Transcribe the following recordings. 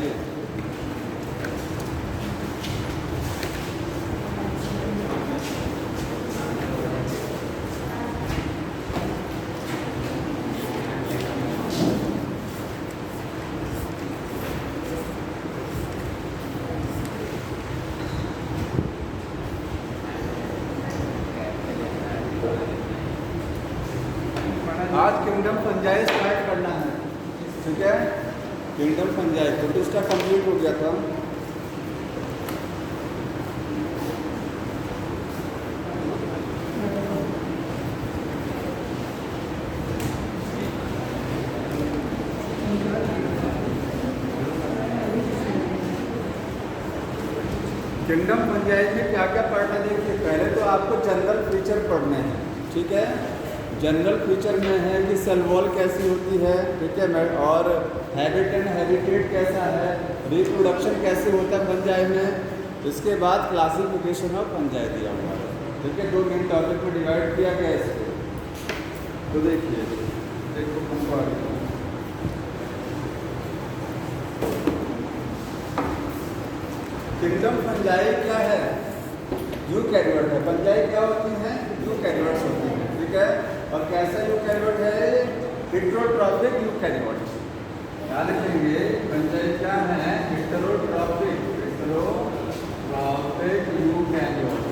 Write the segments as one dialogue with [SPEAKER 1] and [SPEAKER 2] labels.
[SPEAKER 1] बताइए। आज kingdom fungi start करना है, ठीक है। किंगडम फंजाई तो इसका कंप्लीट हो गया था। किंगडम फंजाई में क्या क्या पढ़ना, देखिए पहले तो आपको जनरल फीचर पढ़ने हैं, ठीक है। जनरल फीचर में है कि सेल वॉल कैसी होती है, ठीक है, और हैबिट एंड हैबिटेट कैसा है, रिप्रोडक्शन कैसे होता है फंजाई में। इसके बाद क्लासिफिकेशन ऑफ फंजाई दिया हुआ है, ठीक है। 2 मेन टॉपिक में डिवाइड किया गया है इसको। तो देखिए, देखो किंगडम फंजाई क्या है, यूकैरियोट है। फंजाई क्या होती हैं, यूकैरियोट्स होती हैं, ठीक है। और कैसा यूकैरियोट है, हेटेरोट्रॉपिक यूकैरियोट। क्या लिखेंगे, फंजाई क्या है, हेटेरोट्रॉपिक यूकैरियोट।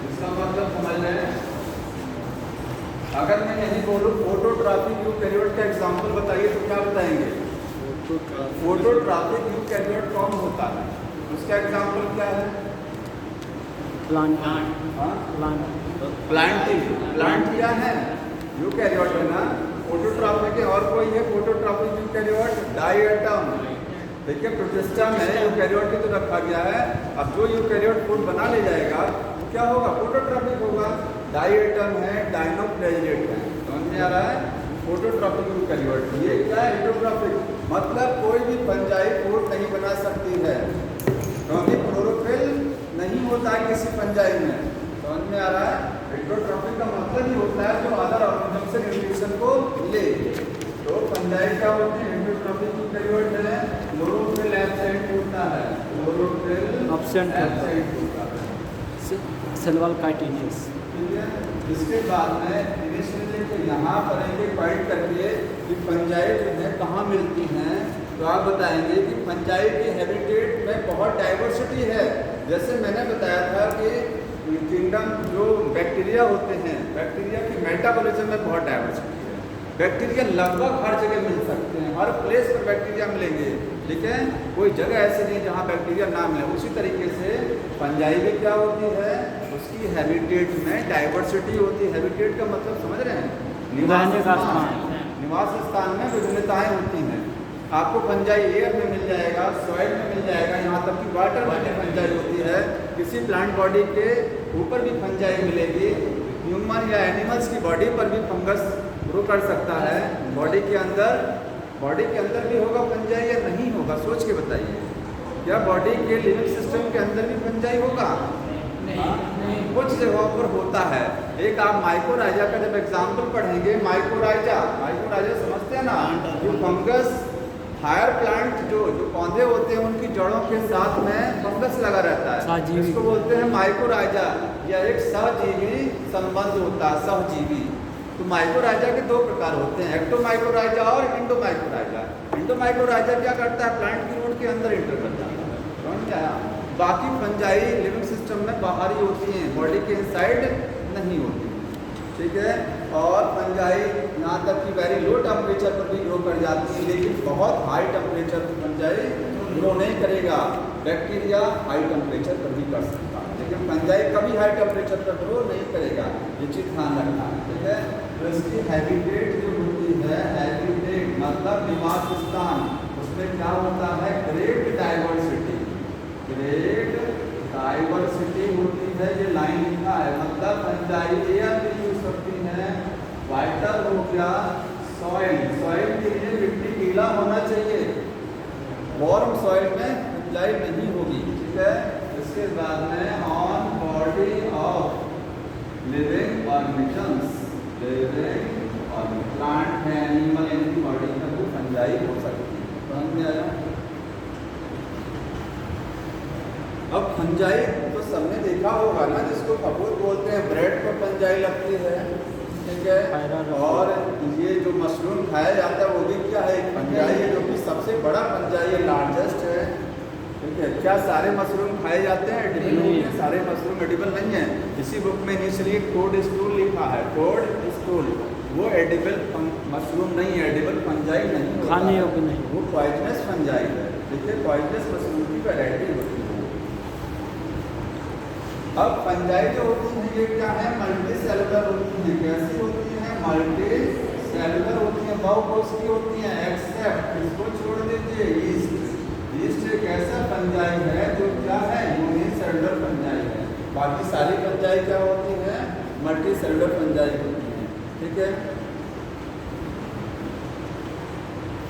[SPEAKER 1] इसका मतलब समझ लें, अगर मैं यही बोलूँ फोटोट्रॉपिक यूकैरियोट का एग्जाम्पल बताइए तो क्या बताएंगे। फोटोट्रॉपिक यूकैरियोट कौन होता है, उसका एग्जाम्पल क्या है, प्लांट क्या है, यूकैरियोट है ना। फोटोट्रॉपिक है, और कोई है फोटोट्रॉपिक यूकैरियोट, डायटम, ठीक है। प्रोटिस्टा में यूकैरियोट की तो रखा गया है। अब जो यूकैरियोट फूड बना ले जाएगा वो क्या होगा, फोटोट्रॉपिक होगा। डायटम है, डायनोफ्लेजिलेट है, समझ में आ रहा है। फोटोट्रॉपिक यूकैरियोट, ये क्या है, हेटेरोट्रॉपिक, मतलब कोई भी फंजाई फूड नहीं बना सकती है, क्योंकि क्लोरोफिल नहीं होता है किसी फंजाई में, समझ में आ रहा है। हेटेरोट्रॉपिक का मतलब ही होता है जो अदर ऑर्गेनिज्म से न्यूट्रिशन को ले। तो फंजाई क्या होती है, हेटेरोट्रॉपिक यूकैरियोट है। क्लोरोफिल एब्सेंट होता है, क्लोरोफिल एब्सेंट होता है,
[SPEAKER 2] सेल वॉल काइटिनेस,
[SPEAKER 1] ठीक है। इसके बाद में इनिशियली तो यहाँ पर एक पॉइंट करके कि फंजाई जो है कहाँ मिलती हैं, तो आप बताएंगे कि फंजाई की हैबिटेट में बहुत डाइवर्सिटी है। जैसे मैंने बताया था कि किंगडम जो बैक्टीरिया होते हैं, बैक्टीरिया की मेटाबॉलिज्म में बहुत डाइवर्सिटी है। बैक्टीरिया लगभग हर जगह मिल सकते हैं, हर प्लेस पर बैक्टीरिया मिलेंगे, ठीक है। कोई जगह ऐसी नहीं जहाँ बैक्टीरिया ना मिले। उसी तरीके से फंजाई भी क्या होती है, उसकी हैबिटेट में डाइवर्सिटी होती है। हैबिटेट का मतलब समझ रहे हैं, निवास स्थान में विभिन्नताएं होती हैं। आपको फंजाई एयर में मिल जाएगा, सॉइल में मिल जाएगा, यहाँ तक कि वाटर में भी फंजाई होती है। किसी प्लांट बॉडी के ऊपर भी फंजाई मिलेगी। ह्यूमन या एनिमल्स की बॉडी पर भी फंगस ग्रो कर सकता है। बॉडी के अंदर भी होगा फंजाई या नहीं होगा, सोच के बताइए। क्या बॉडी के लिविंग सिस्टम के अंदर भी फंजाई होगा, कुछ जगहों पर होता है। एक आप माइकोराइजा का जब एग्जाम्पल पढ़ेंगे, माइकोराइजा समझते हैं ना, जो फंगस हायर प्लांट जो पौधे होते हैं उनकी जड़ों के साथ में फंगस लगा रहता है, इसको बोलते हैं माइकोराइजा। या एक सहजीवी संबंध होता है, सहजीवी। तो माइकोराइजा के 2 प्रकार होते हैं, एक्टोमाइकोराइजा और इंडोमाइकोराइजा। इंडोमाइकोराइजा क्या करता है, प्लांट की रूट के अंदर इंटर कर जाता है, समझ में आया। बाकी फंजाई लिविंग सिस्टम में बाहरी होती हैं, बॉडी के इनसाइड नहीं होती, ठीक है। और फंजाई यहाँ तक कि वेरी लो टेम्परेचर पर भी ग्रो कर जाती है, लेकिन बहुत हाई टेम्परेचर पर फंजाई ग्रो नहीं करेगा। बैक्टीरिया हाई टेम्परेचर पर भी कर सकता है, लेकिन फंजाई कभी हाई टेम्परेचर पर ग्रो नहीं करेगा, ये चीज़ ध्यान रखना है, ठीक है। तो इसकी हैबिटेट जो होती है, हैबिटेट मतलब निवास स्थान, उसमें क्या होता है, ग्रेट डाइवर्सिटी होती है। ये लाइन लिखा है, मतलब फंजाई एयर भी यूज करती है। वाइटल हो गया, सॉइल के लिए मिट्टी गीला होना चाहिए, वार्म सॉइल में फंजाई नहीं होगी, ठीक है। इसके बाद में on body of living organisms, plant है, एनिमल, इनकी बॉडी में तो फंजाई हो सकती है, समझ में आया। फंजाई तो सबने देखा होगा ना, जिसको फफूंद बोलते हैं, ब्रेड पर फंजाई लगती है, ठीक है। और ये जो मशरूम खाया जाता है वो भी क्या है, एक फंजाई है, जो कि सबसे बड़ा फंजाई है, लार्जेस्ट है, ठीक है। क्या सारे मशरूम खाए जाते हैं? एडिबल होते हैं सारे मशरूम? एडिबल नहीं है। इसी बुक में इनिशियली टोड स्टूल लिखा है, टोड स्टूल, वो एडिबल मशरूम नहीं है, एडिबल फंजाई नहीं होता,
[SPEAKER 2] खाने योग्य नहीं,
[SPEAKER 1] वो पॉइजनस फंजाई है, ठीक है। पॉइजनस मशरूम की वैरायटी होती है। अब फंजाई जो होती है ये क्या है, मल्टी सेलुलर होती है। कैसी होती है? मल्टी सेलुलर होती है, बहुकोश की होती है, एक्सेप्ट, इसको छोड़ दीजिए, ईस्ट। ईस्ट एक ऐसा फंजाई है जो क्या है, यूनिसेलुलर फंजाई है। बाकी सारी फंजाई क्या होती है, मल्टी सेलुलर फंजाई होती है, ठीक है।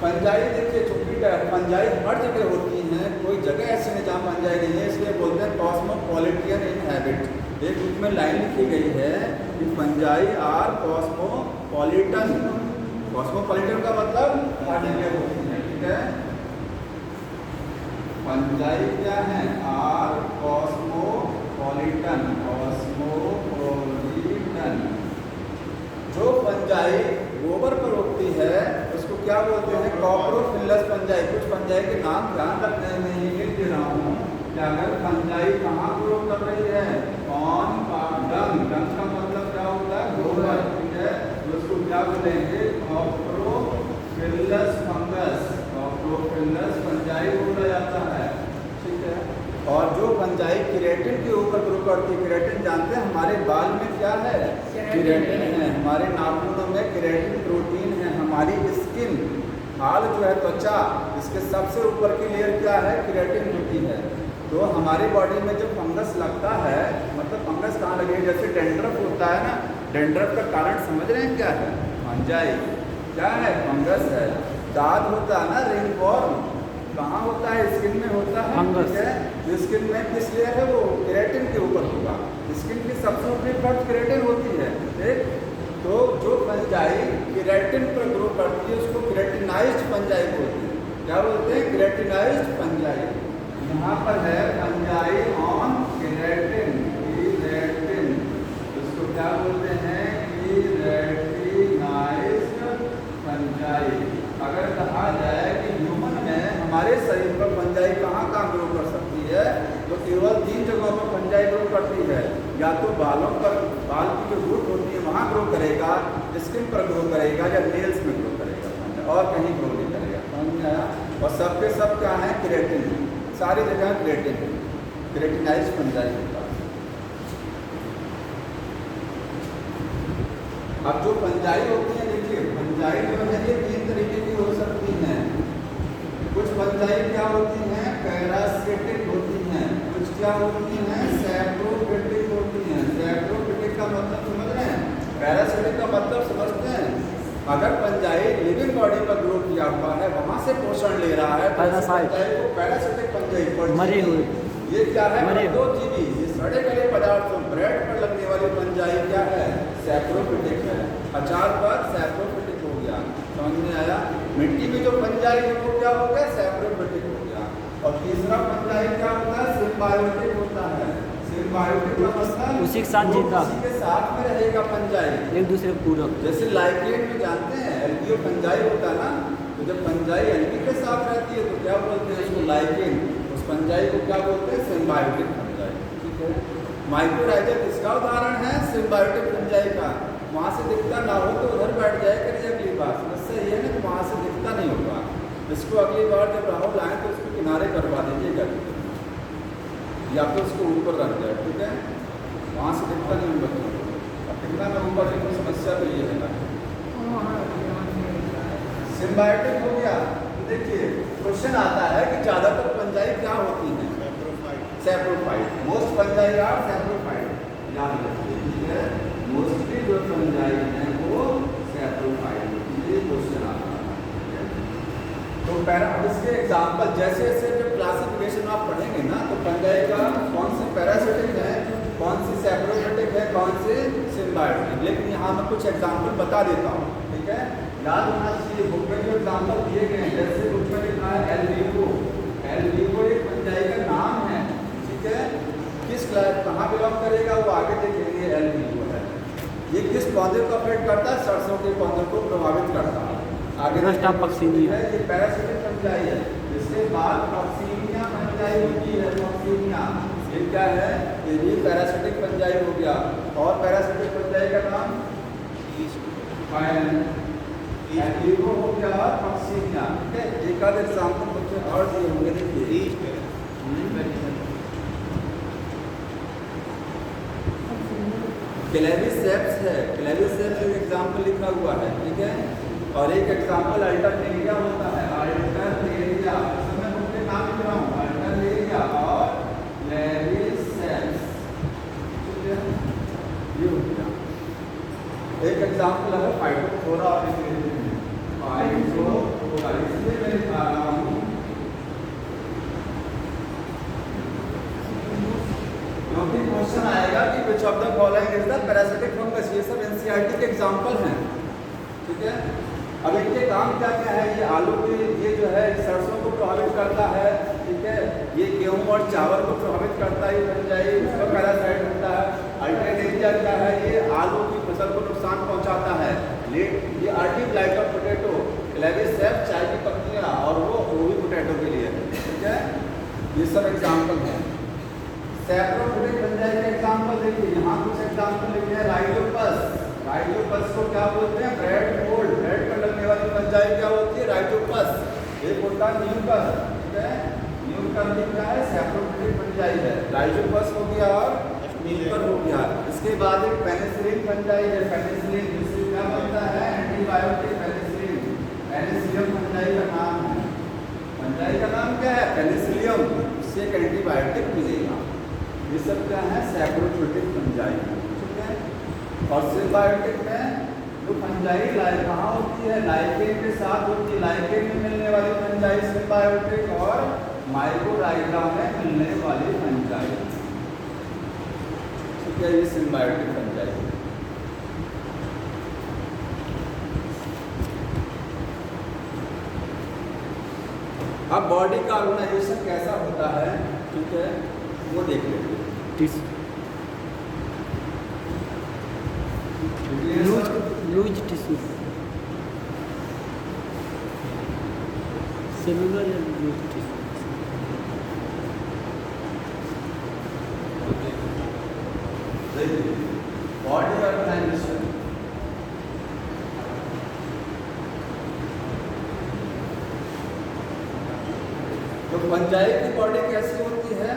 [SPEAKER 1] फंजाई देखिए, चूंकि फंजाई हर जगह होती हैं, कोई जगह ऐसी नहीं जहाँ फंजाई नहीं है, इसलिए बोलते हैं कॉस्मोपॉलिटियन इन हैबिट। एक बुक में लाइन लिखी गई है कि फंजाई आर कॉस्मोपॉलिटन। कॉस्मोपॉलिटन का मतलब हर जगह होती है, ठीक है। फंजाई क्या है, आर कॉस्मोपॉलिटन, कॉस्मोपॉलिटन। जो फंजाई गोबर पर उगती है उसको क्या बोलते हैं, कॉप्रोफिलस फंजाई। कुछ फंजाई के नाम ध्यान रखने में ही लिख दे रहा हूँ कि अगर फंजाई कहाँ ग्रो कर रही है, ऑन डंग, डंग का मतलब क्या होता है, गोबर, ठीक है। तो उसको क्या बोलेंगे, कॉप्रोफिलस फंगस, कॉप्रोफिलस फंजाई बोला जाता है, ठीक है। और जो फंजाई केराटिन के ऊपर ग्रो करती है, केराटिन जानते हैं हमारे बाल में क्या है, केराटिन है, हमारे नाखूनों में केराटिन प्रोटीन है, हमारी स्किन, हाल जो है त्वचा, इसके सबसे ऊपर की लेयर क्या है, केराटिन होती है। तो हमारी बॉडी में जब फंगस लगता है, मतलब फंगस कहाँ लगे, जैसे डेंड्रफ होता है ना, डेंड्रफ का कारण समझ रहे हैं क्या है, फंजाई क्या है, फंगस है। दाद होता है ना, रिंगवॉर्म, कहाँ होता है, स्किन में होता है, ठीक है। तो स्किन में किस लेयर है, वो केराटिन के ऊपर होगा। स्किन की सबसे ऊपरी परत केराटिन होती है, ठीक। तो जो फंजाई केराटिन पर ग्रो करती है उसको केराटिनाइज्ड फंजाई बोलते हैं। क्या बोलते हैं, केराटिनाइज्ड फंजाई। यहाँ पर है फंजाई ऑन केराटिन, केराटिन, उसको क्या बोलते हैं, केराटिनाइज्ड फंजाई। अगर कहा जाए कि ह्यूमन में हमारे शरीर पर फंजाई कहाँ ग्रो कर सकती है, तो केवल 3 जगहों पर फंजाई ग्रो करती है। या तो बालों पर, बाल की जो रूट होती है वहाँ ग्रो करेगा, स्किन पर ग्रो करेगा, या नेल्स में ग्रो करेगा, और कहीं ग्रो नहीं करेगा, समझ में आया। और सबके सब क्या है, केराटिन, सारी जगह केराटिन, केराटिनाइज्ड फंजाई होता है। अब जो फंजाई होती है, देखिए फंजाई जो है ये 3 तरीके की हो सकती हैं। कुछ फंजाई क्या होती हैं, पैरासिटिक होती हैं, कुछ क्या होती हैं, सैप्रोफिटिक होती हैं। सैप्रोफिटिक का मतलब समझ रहे हैं, पैरासिटिक का मतलब समझते हैं। अगर फंजाई लिविंग बॉडी पर ग्रो किया हुआ है, वहाँ से पोषण ले रहा है, तो फंजाई को पैरासिटिक फंजाई, मरे हुए, ये क्या है, दो जीवी, ये सड़े गले पदार्थों, ब्रेड पर लगने वाली फंजाई क्या है, सैप्रोफिटिक है। अचार पर सैप्रोफिटिक हो गया, समझ में आया। मिट्टी में जो फंजाई है वो क्या हो गया, सैप्रोफिटिक हो गया। और तीसरा फंजाई क्या होता है, सिम्बायोटिक होता है। सिम्बायोटिक का मतलब
[SPEAKER 2] उसी के साथ जीता,
[SPEAKER 1] उसी के साथ में रहेगा फंजाई,
[SPEAKER 2] एक दूसरे को पूरक।
[SPEAKER 1] जैसे लाइकेन में जानते हैं एल्गियो फंजाई होता है ना, तो जब फंजाई एल्गी के साथ रहती है तो क्या बोलते हैं उसको, लाइकेन। उस फंजाई को क्या बोलते हैं, सिम्बायोटिक फंजाई, ठीक है। माइक्रोराइजा किसका उदाहरण है, सिम्बायोटिक फंजाई का। वहाँ से दिखता ना हो तो उधर बैठ जाए करिए अगली बार, समस्या ये है ना कि वहाँ से दिखता नहीं होगा। इसको अगली बार जब राहुल आए तो उसको किनारे करवा दीजिएगा, या फिर उसको ऊपर रख जाए, ठीक है। वहाँ से दिखता नहीं उन बच्चों को, अब दिखना ना ऊपर, लेकिन समस्या तो ये है ना। सिम्बायोटिक हो गया। देखिए क्वेश्चन आता है कि ज़्यादातर फंजाई क्या होती हैं, saprophyte. Most fungi are saprophyte, याद रखिए, मोस्टली जो फंजाई है वो सैप्रोफाइट, ये क्वेश्चन आता है। तो अब इसके एग्जाम्पल, जैसे जैसे जब क्लासिफिकेशन आप पढ़ेंगे ना, तो फंजाई का कौन सी पैरासिटिक है, कौन सी सैप्रोफिटिक है, कौन सी सिम्बायोटिक। लेकिन यहाँ मैं कुछ एग्जाम्पल बता देता हूँ, ठीक है। याद होना चाहिए, बुक में जो एग्जाम्पल दिए गए हैं, जैसे बुक में लिखा है एल वीवो। एल वीवो एक फंजाई का नाम है, ठीक है।
[SPEAKER 2] Rest of Puccinia.
[SPEAKER 1] ये पैरासिटिक फंजाई है। इसके बाद पक्सीनिया फंजाई होती है। पक्सीनिया ये क्या है? ये भी पैरासिटिक फंजाई हो गया। और पैरासिटिक फंजाई का नाम एंटीगो हो गया, पक्सीनिया। ठीक है, एक आध एग्जाम्पल बच्चे और दिए होंगे, देखिए क्लेविसेप्स है। क्लेविसेप्स एक एग्जाम्पल लिखा हुआ है। ठीक है, और एक एग्जाम्पल अल्टरनेरिया होता है। अल्टरनेरिया मैं उनके नाम लिख रहा हूँ, अल्टरनेरिया और क्लेविसेप्स। ठीक है, ये हो गया। एक एग्जाम्पल है फाइटोफोरा और फाइटोफोरा। इसलिए मैं लिखा रहा हूँ क्योंकि क्वेश्चन आएगा कि which of the following is the parasitic fungus. ये सब एनसीईआरटी के एग्जाम्पल हैं। ठीक है, अब इनके काम क्या क्या है? ये आलू के, ये जो है सरसों को प्रभावित करता है। ठीक है, ये गेहूं और चावल को प्रभावित करता है। ये फंजाई उसका पैरासाइट होता है। अल्टरनेरिया क्या है? ये आलू की फसल को नुकसान पहुंचाता है। ये आर्टी ब्लाइट ऑफ पोटैटो, क्लेविसेप्स चाय की पत्तियां, और वो भी पोटैटो के लिए। ठीक है, ये सब एग्जाम्पल हैं। सैप्रोफिटिक फंजाई के एग्जाम्पल देखिए, यहाँ कुछ एग्जाम्पल लिखे हैं। राइजोपस, राइजोपस को क्या बोलते हैं? ब्रेड मोल्ड, ब्रेड पर लगने वाली फंजाई क्या होती है? राइजोपस। एक होता है न्यूकर। ठीक है, न्यूकर भी क्या है? सैप्रोफिटिक फंजाई है। राइजोपस हो गया और न्यूकर हो गया। इसके बाद एक पेनिसिलिन फंजाई है। पेनिसिलिन जिससे क्या बनता है? एंटीबायोटिक। पेनिसिलिन, पेनिसिलियम फंजाई का नाम है। फंजाई का नाम क्या है? पेनिसिलियम। इससे एक एंटीबायोटिक मिलेगा। ये सब क्या है? Saprophytic fungi. ठीक है, और सिम्बायोटिक में जो फंजाई कहाँ होती है? लाइकेन के साथ होती है। लाइकेन में मिलने वाली फंजाई सिम्बायोटिक, और माइकोराइजा में मिलने वाली फंजाई। ठीक है, ये सिम्बायोटिक फंजाई। अब बॉडी का ऑर्गेनाइजेशन कैसा होता है? ठीक है, वो देख लेते हैं।
[SPEAKER 2] लूज टिश्यू, सेलुलर या लूज टिश्यू।
[SPEAKER 1] बॉडी ऑर्गेनाइजेशन तो फंजाई की बॉडी कैसी होती है?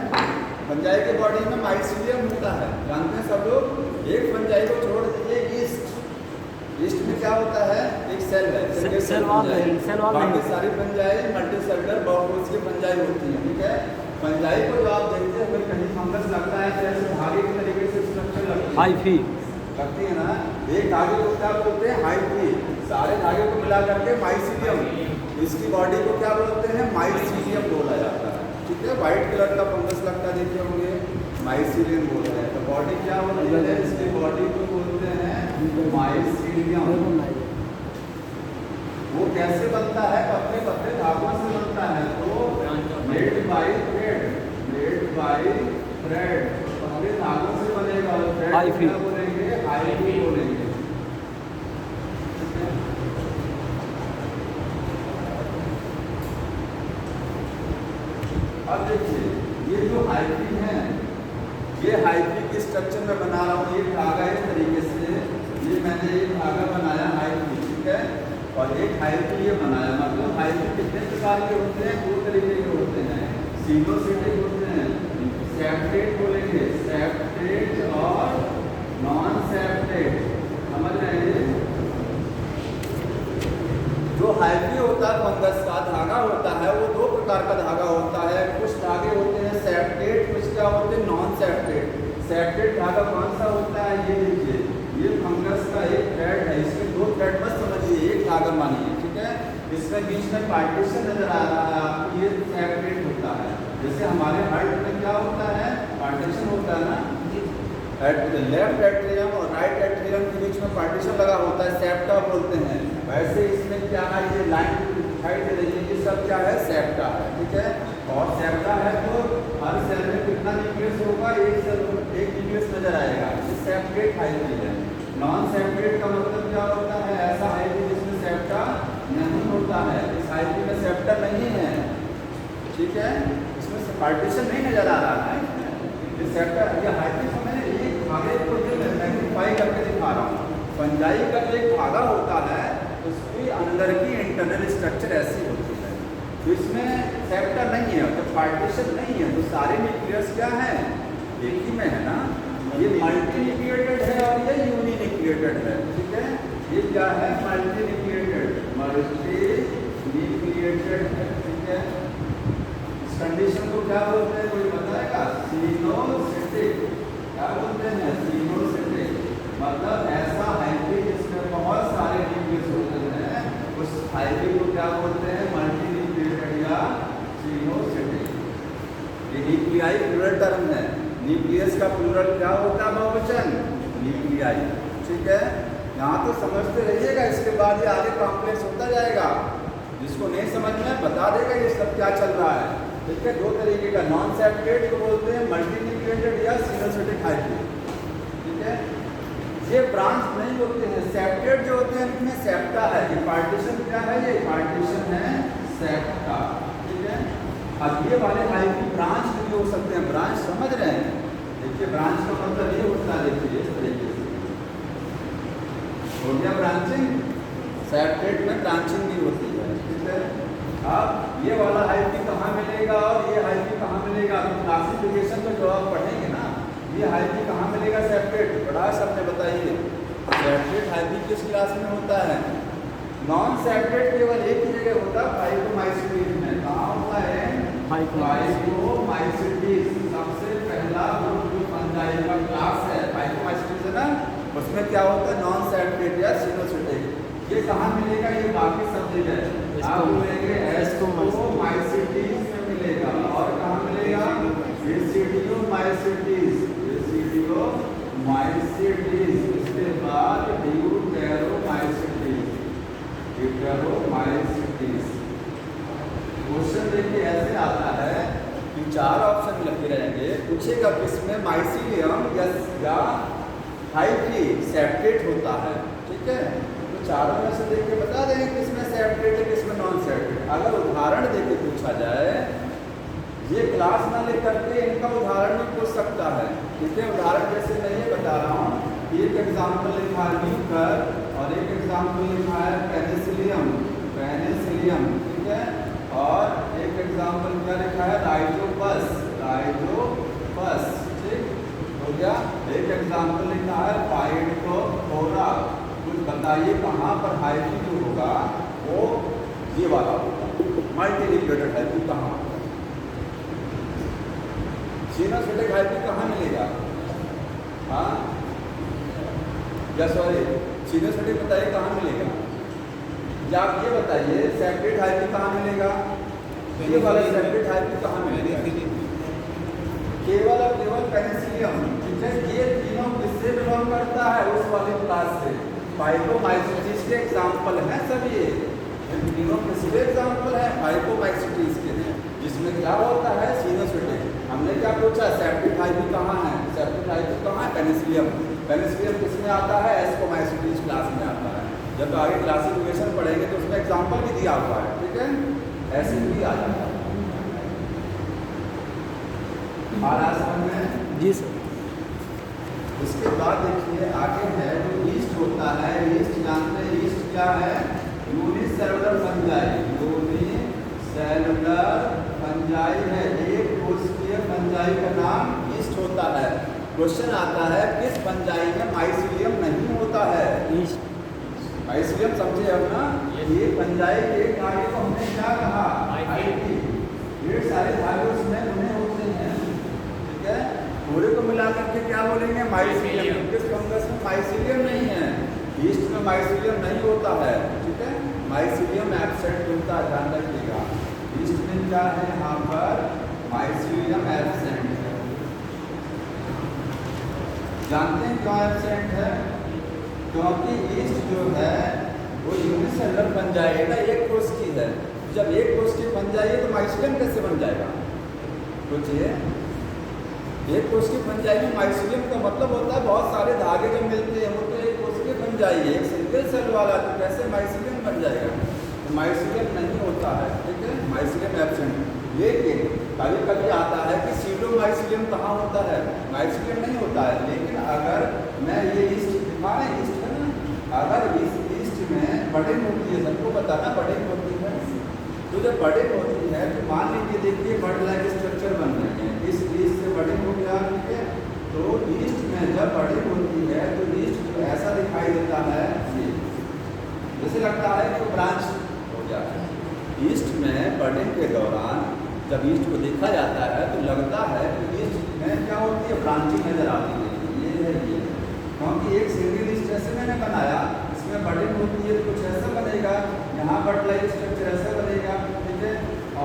[SPEAKER 1] फंजाई की बॉडी में माइसीलियम होता है, जानते हैं सब लोग। एक फंजाई को छोड़ दीजिए, ईस्ट में क्या होता है? एक सेल है,
[SPEAKER 2] सेल वॉल
[SPEAKER 1] बाकी सारी फंजाई मल्टीसेलुलर बाउंड्रीज की फंजाई होती है। ठीक है, फंजाई को जो आप देखते हैं कहीं फंगस लगता है, जैसे धागे के तरीके से स्ट्रक्चर लगती है,
[SPEAKER 2] हाइफी
[SPEAKER 1] लगती है ना। एक धागे को क्या बोलते हैं? हाइफी। सारे धागे को मिला करके माइसीलियम। इसकी बॉडी को क्या बोलते हैं? माइसीलियम बोला जाता है। ठीक है, व्हाइट कलर का फंगस लगता है, देखे होंगे, माइसीलियम बोलते हैं। तो बॉडी क्या होती है? इसकी बॉडी को बोलते हैं माइसीलियम। वो कैसे बनता है? पतले पतले धागों से बनता है। तो made by thread, made by thread, पतले धागों से बनेगा।
[SPEAKER 2] हाइफी
[SPEAKER 1] बोलेंगे, हाइफी बोलेंगे। अब देखिए, ये जो हाइफी है, ये हाइफी के स्ट्रक्चर में बना रहा हूँ। ये धागा इस तरीके से, ये मैंने एक धागा बनाया हाइफी। ठीक है, और एक हाइफी ये बनाया। मतलब हाइफी कितने प्रकार के होते हैं? दो तरीके के होते हैं। सिनोसिटिक होते हैं, सेप्टेट बोलेंगे, सेप्टेट और नॉन सेप्टेट। समझ रहे हैं? जो हाइफी होता है फंगस का धागा होता है, वो दो प्रकार का धागा होता है। कुछ धागे होते हैं सेप्टेट, कुछ क्या होते हैं? Non septate. सेप्टेट धागा कौन सा होता है? ये देखिए, ये फंगस का एक थ्रेड है, इसमें दो थ्रेड मत समझिए, एक धागा मानिए। ठीक है, इसमें बीच में पार्टीशन नजर आ रहा है आपको, ये सेप्टेट होता है। जैसे हमारे हार्ट में क्या होता है? पार्टीशन होता है ना, लेफ्ट एट्रियम और राइट एट्रियम के बीच में पार्टीशन लगा होता है, सेप्टा बोलते हैं। वैसे इसमें क्या है? ये लाइन दिखाई दे रही है, ये सब क्या है? सेप्टा है। ठीक है, और सेप्टा है तो हर सेल में कितना न्यूक्लियस होगा? एक सेल, एक न्यूक्लियस नजर आएगा। ये सेप्टेट हाइफी है। नॉन सेप्टेट का मतलब क्या होता है? ऐसा हाइफी जिसमें सेप्टा नहीं होता। होता है, इस हाइपी में सेप्टर नहीं है, ठीक है, इसमें पार्टीशन नहीं नजर आ रहा है, ये सेप्टर, ये हाइपी को मैंने एक धागे को मैग्नीफाई करके दिखा रहा हूँ। फंजाई का जो एक धागा होता है उसकी अंदर की इंटरनल स्ट्रक्चर ऐसी होती है, तो इसमें सेप्टर नहीं है, तो पार्टीशन नहीं है, तो सारे न्यूक्लियस क्या है, एक ही में है ना, ये मल्टी न्यूक्लिएटेड है और ये यूनी न्यूक्लिएटेड है, ठीक है, ये क्या है, मल्टी न्यूक्लिएटेड है, ठीक है। इस कंडीशन को क्या बोलते हैं, कोई बताएगा, सिनोसिटिक, क्या बोलते हैं, सिनोसिटिक, मतलब ऐसा हाइब्रिड जिसमें बहुत सारे न्यूक्लियस होते हैं, उस हाइब्रिड को क्या बोलते हैं, मल्टी न्यूक्लिएटेड या सिनोसिटिक। ये न्यूक्लियाई प्लूरल टर्म है, न्यूक्लियस का प्लूरल क्या होता है, बहुवचन, न्यूक्लियाई, ठीक है। यहाँ तो समझते रहिएगा, इसके बाद ये आगे कॉम्प्लेक्स होता जाएगा, जिसको नहीं समझ में बता देगा ये सब क्या चल रहा है, ठीक है। दो तरीके का, नॉन सेप्टेड को बोलते हैं मल्टी न्यूक्लिएटेड या सिनोसिटिक हाइब्रिड, ठीक है। ये ब्रांच नहीं होते हैं, सेप्टेड जो होते हैं इनमें सेप्टा है, ये पार्टीशन क्या है, ये पार्टीशन है सेप्टा, ठीक है। अब ये वाले हाइब्रिड ब्रांच भी हो सकते हैं, ब्रांच समझ रहे हैं, देखिए ब्रांच का मतलब ये होता है, देखिए इस तरीके से हो गया ब्रांचिंग, सेप्टेड में ब्रांचिंग भी होती है, ठीक है। अब ये वाला हाइब्रिड कहाँ मिलेगा और ये हाइब्रिड कहाँ मिलेगा, तो क्लासिफिकेशन में जो आप पढ़ेंगे ना, ये हाइब्रिड कहाँ मिलेगा, सेप्टेड, बड़ा शब्द बताइए, सेप्टेड हाइब्रिड किस क्लास में होता है, नॉन सेप्टेड केवल एक ही जगह होता है, फाइकोमाइसीटीज में, कहाँ होता है, फाइकोमाइसीटीज, सबसे पहला ग्रुप जो फंजाई का क्लास है फाइकोमाइसीटीज है ना, उसमें क्या होता है, नॉन सेप्टेड या सिनोसिटिक। ये कहाँ मिलेगा, ये बाकी सब जगह आप बोलेंगे एस्कोमाइसीटीज में मिलेगा, और कहाँ मिलेगा, रेसिडियोमाइसीटीज, रेसिडियोमाइसीटीज, इसके बाद ड्यूटेरोमाइसीटीज, ड्यूटेरोमाइसीटीज। क्वेश्चन देखिए ऐसे आता है कि चार ऑप्शन लगे रहेंगे, पूछेगा किसमें माइसीलियम या हाइब्रिड सेप्टेट होता है, ठीक है, तो चारों में से देख के बता देंगे किसमें सेप्टेट है किसमें नॉन सेप्टेट। अगर उदाहरण देके पूछा जाए, ये क्लास ना ले करके इनका उदाहरण भी पूछ सकता है, ठीक है। उदाहरण जैसे मैं ये बता रहा हूँ, एक एग्जाम्पल लिखा है ल्यूकर और एक एग्जाम्पल लिखा है पेनिसिलियम, पेनिसिलियम, ठीक है, और एक एग्जाम्पल क्या लिखा है, राइजोपस, राइजोपस, ठीक हो गया। एक एग्जाम्पल लिखा है फाइटोफोरा, कुछ बताइए कहाँ पर हाइब्रिड जो होगा वो ये वाला होगा, मल्टी न्यूक्लिएटेड हाइब्रिड कहाँ होगा, सिनोसिटिक हाइब्रिड कहाँ मिलेगा, हाँ या सॉरी सिनोसिटिक बताइए कहाँ मिलेगा, या आप ये बताइए सेप्टेड हाइब्रिड कहाँ मिलेगा, ये वाला सेप्टेड हाइब्रिड कहाँ मिलेगा, केवल और केवल पेनिसिलियम, ठीक है। ये तीनों किससे बिलोंग करता है, उस वाले क्लास से, फाइकोमाइसीटीज के एग्जाम्पल हैं सब ये, तीनों किसके एग्जाम्पल है, फाइकोमाइसीटीज के हैं, जिसमें क्या होता है, सिनोसिटिक। हमने क्या पूछा, सेप्टेड हाइब्रिड कहाँ है, सेप्टेड हाइब्रिड कहाँ है, पेनिसिलियम, पेनिसिलियम किसमें आता है, एस्कोमाइसीटीज क्लास में आता है। जब आगे क्लासिफिकेशन पढ़ेंगे तो उसमें एग्जाम्पल भी दिया हुआ है, ठीक है, ऐसे भी आ जाता है। में
[SPEAKER 2] जी सर।
[SPEAKER 1] उसके बाद देखिए आगे है जो ईस्ट होता है, ईस्ट जानते हैं, ईस्ट क्या है, यूनिसेलुलर फंजाई, यूनिसेलुलर फंजाई है, एक कोशिकीय फंजाई का नाम ईस्ट होता है। क्वेश्चन आता है किस फंजाई में माइसीलियम नहीं होता है,
[SPEAKER 2] ईस्ट,
[SPEAKER 1] माइसीलियम समझे अब ना, ये फंजाई के कार्य को हमने क्या कहा, हाइब्रिड, ये सारे धागे उसमें बने होते हैं, ठीक है। पूरे को मिलाकर के क्या बोलेंगे, माइसीलियम, किस फंगस में माइसीलियम नहीं है, ईस्ट में माइसीलियम नहीं होता है, ठीक है, माइसीलियम एब्सेंट होता है, ध्यान रखिएगा। ईस्ट में क्या है, यहाँ पर माइसीलियम एब्सेंट है। जानते हैं क्यों एब्सेंट है, क्योंकि ईस्ट जो है वो यूनिसेलुलर बन जाएगा, एक कोष की है, जब एक कोष की बन जाएगी तो माइसीलियम कैसे बन जाएगा, सोचिए, एक कोष की बन जाएगी, माइसीलियम का मतलब होता है बहुत सारे धागे जो मिलते हैं वो तो एक कोष की बन जाएगी, एक सिंगल सेल वाला, तो कैसे माइसीलियम बन जाएगा, तो माइसीलियम नहीं होता है, ठीक है, माइसीलियम एब्सेंट। लेकिन कभी कभी आता है कि सीडोमाइसीलियम कहाँ होता है, माइसीलियम नहीं होता है। लेकिन अगर मैं ये ईस्ट दिखा रहे हैं, ईस्ट है ना, अगर इस ईस्ट में बडिंग होती है, सबको बताना बडिंग होती है, तो जब बडिंग होती है तो मान लीजिए देखिए बड लाइक स्ट्रक्चर बन रहे हैं, इस ईस्ट से बडिंग हो गया, ठीक है। तो ईस्ट में जब बडिंग होती है तो ईस्ट जो ऐसा दिखाई देता है, जैसे लगता है कि ब्रांच हो जाता है। ईस्ट में बडिंग के दौरान जब ईस्ट को देखा जाता है तो लगता है कि ईस्ट में क्या होती है, ब्रांचिंग नजर आती है। ये है ये, क्योंकि एक सिंगल ईस्ट जैसे मैंने बनाया, इसमें बडिंग होती है तो कुछ ऐसा बनेगा, यहाँ बड लाइक स्ट्रक्चर ऐसा बनेगा, ठीक है।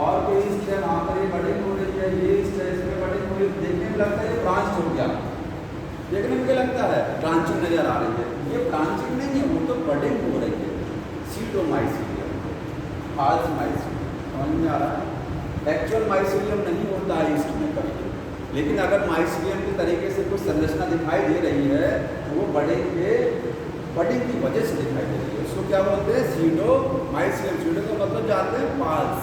[SPEAKER 1] और कोई ईस्ट है वहाँ पर ये बडिंग हो रही है, ये ईस्ट है इसमें बडिंग हो रही है, देखने में लगता है ये ब्रांच हो गया, देखने में क्या लगता है ब्रांचिंग नजर आ रही है। ये ब्रांचिंग नहीं है, वो तो बडिंग हो रही है। सीडोमाइसीलियम, फाल्स माइसीलियम, समझ में आ रहा है। एक्चुअल माइसीलियम नहीं होता है ईस्ट में कभी, लेकिन अगर माइसीलियम के तरीके से कुछ संरचना दिखाई दे रही है तो वो बडिंग की वजह से दिखाई दे रही है, उसको क्या बोलते हैं, सीडोमाइसीलियम। सीडो का मतलब जानते हैं फाल्स,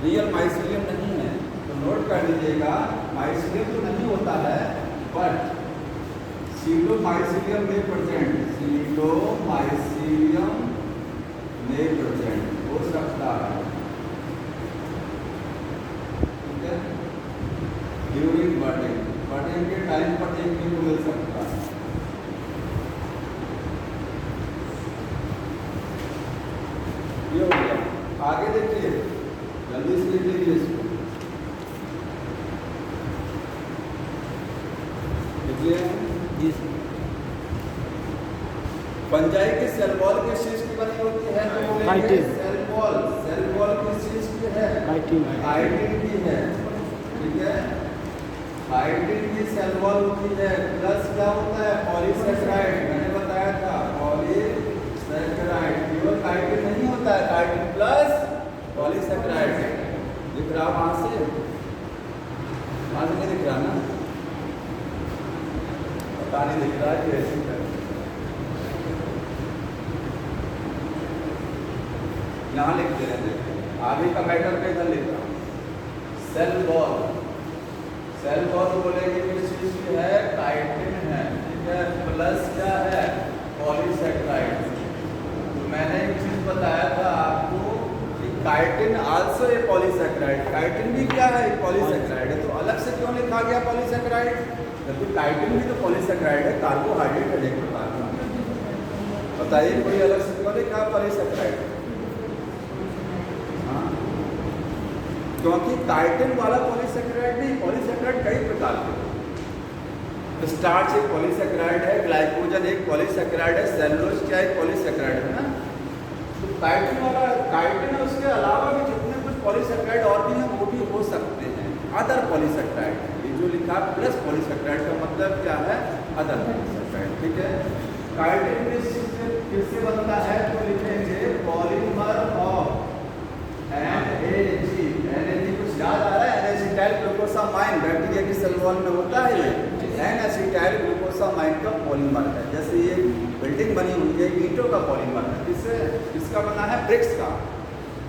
[SPEAKER 1] रियल माइसीलियम नहीं है। तो नोट कर लीजिएगा, माइसीलियम तो नहीं होता है, बट सीडोमाइसीलियम में प्रेजेंट, सीडोमाइसीलियम में प्रेजेंट हो सकता है, ठीक है, ड्यूरिंग बडिंग के टाइम पर देखने को मिल सकता है। ये हो गया। आगे देखिए, जल्दी से लिख लीजिए इसको, लिखिए। पंजाई के सेल वॉल किस चीज की बनी होती है, तो बोलेंगे सेल वॉल किस चीज की है, काइटिन की है, ठीक है। काइटिन की सेल वॉल होती है, प्लस क्या होता है, पॉलीसेकेराइड, मैंने बताया था पॉलीसेकेराइड। केवल काइटिन नहीं होता है, काइटिन प्लस पॉलीसेकेराइड। दिख रहा वहां से नहीं दिख रहा ना, पता नहीं दिख रहा है कैसे है। यहाँ लिखते हैं, आगे का मैटर में इधर लिख रहा हूँ। सेल वॉल बोलेंगे किस चीज की है, काइटिन है, ठीक है, प्लस क्या है, पॉलीसेकेराइड। तो मैंने एक चीज बताया था आपको कि chitin also a polysaccharide, chitin भी क्या है, पॉलीसेकेराइड है। तो अलग से क्यों लिखा गया पॉलीसेकेराइड, जबकि काइटिन भी तो पॉलीसेकेराइड है, कार्बोहाइड्रेट है, एक प्रकार का। बताइए कोई अलग से क्यों लिखा पॉलीसेकेराइड, क्योंकि काइटिन वाला पॉलीसेकेराइड नहीं, पॉलीसेकेराइड कई प्रकार के, स्टार्च एक पॉलीसेकेराइड है, ग्लाइकोजन एक पॉलीसेकेराइड है, सेलुलोज क्या एक पॉलीसेकेराइड है ना। तो काइटिन वाला काइटिन है, उसके अलावा भी जितने कुछ पॉलीसेकेराइड और भी हैं वो भी हो सकते हैं, अदर पॉलीसेकेराइड। ये जो लिखा प्लस पॉलीसेकेराइड का मतलब क्या है, अदर पॉलीसेकेराइड, ठीक है। काइटिन किससे बनता है, तो लिखेंगे पॉलीमर ऑफ NAG। कुछ याद आ रहा है, एनासिटाइल ग्लूकोसामाइन, बैक्टीरिया की सेल वॉल में होता है ये, एनासिटाइल ग्लूकोसामाइन का पॉलीमर है। जैसे ये बिल्डिंग बनी हुई है, ईंटों का पॉलीमर है, किसका बना है, ब्रिक्स का।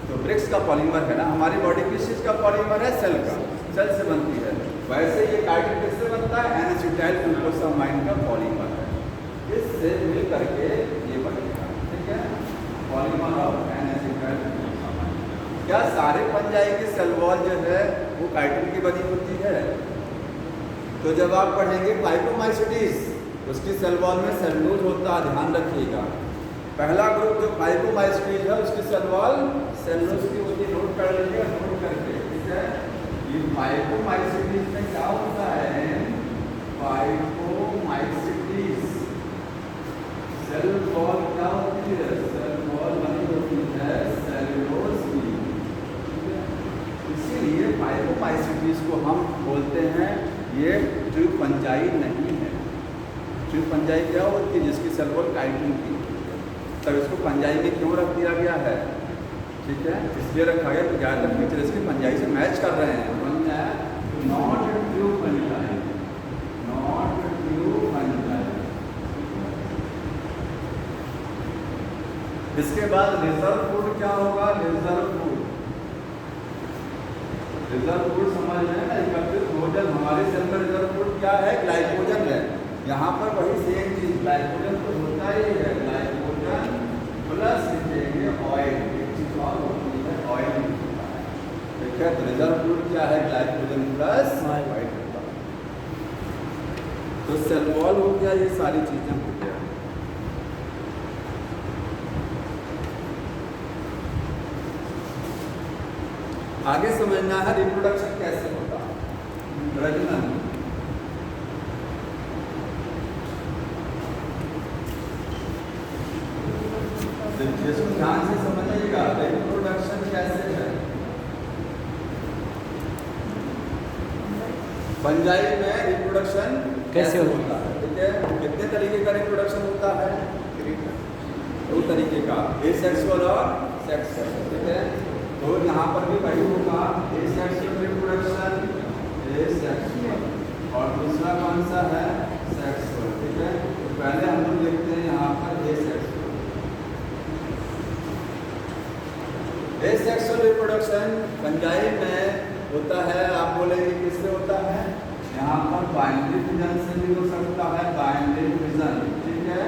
[SPEAKER 1] तो ब्रिक्स का पॉलीमर है ना, हमारी बॉडी किस चीज़ का पॉलीमर है, सेल का, सेल से बनती है। वैसे ये काइटिन किससे बनता है, एनासिटाइल ग्लूकोसामाइन का पॉलीमर है, इससे मिल करके ये बनेगा, ठीक है, पॉलीमर ऑफ एनासिटाइल ग्लूकोसामाइन। क्या सारे पंजाई की सेल वॉल जो है वो काइटिन की बनी होती है, तो जब आप पढ़ेंगे फाइब्रोमाइसिटीज, उसकी सेल वॉल में सेलुलोज होता है, ध्यान रखिएगा। पहला ग्रुप जो फाइब्रोमाइसिटीज है उसकी सेल वॉल सेलुलोज की होती है, नोट कर लीजिएगा, नोट करके, ठीक है। ये फाइब्रोमाइसिटीज में क्या होता है, फाइब्रोमाइसिटीज सेल वॉल क्या होती है, सेल वॉल बनी होती है सेलुलोज की, इसीलिए फाइब्रोमाइसिटीज को हम बोलते हैं ये ट्रू पंजाई नहीं है। ट्रू पंजाई क्या होती है, जिसकी सेल वॉल काइटिन की, तब इसको पंजाई में क्यों रख दिया गया है, ठीक है, इसलिए रखा गया कि ज़्यादातर फीचर इसके पंजाई से मैच कर रहे हैं, समझ में आया। नॉट ट्रू पंजाई, नॉट ट्रू पंजाई। इसके बाद रिजर्व फूड क्या होगा? रिजर्व फूड समझ में ना, एकत्रित भोजन। हमारे सेल में रिजर्व फूड क्या है? ग्लाइकोजन है। यहाँ पर वही सेम चीज, ग्लाइकोजन तो होता ही है, ग्लाइकोजन प्लस लिखेंगे ऑयल, एक चीज और होती है ऑयल, ठीक है। तो रिजर्व फूड क्या है? Glycogen plus oil. तो सेल वॉल हो गया, ये सारी चीजें हो गया। आगे समझना है रिप्रोडक्शन कैसे होता है, प्रजनन। इसको ध्यान से समझिएगा, रिप्रोडक्शन कैसे है। फंजाई में रिप्रोडक्शन कैसे होता है, ठीक है। कितने तरीके का रिप्रोडक्शन होता है? 2 तरीके का, एसेक्सुअल और सेक्सुअल, ठीक है। तो यहाँ पर भी वही होगा, एसेक्सुअल रिप्रोडक्शन, एसेक्सुअल, और दूसरा कौन सा है? सेक्सुअल, ठीक है। तो पहले हम लोग देखते हैं यहाँ पर एसेक्सुअल। एसेक्सुअल रिप्रोडक्शन फंजाई में होता है, आप बोलेंगे किससे होता है? यहाँ पर बाइनरी फिजन से भी हो सकता है, बाइनरी फिजन, ठीक है।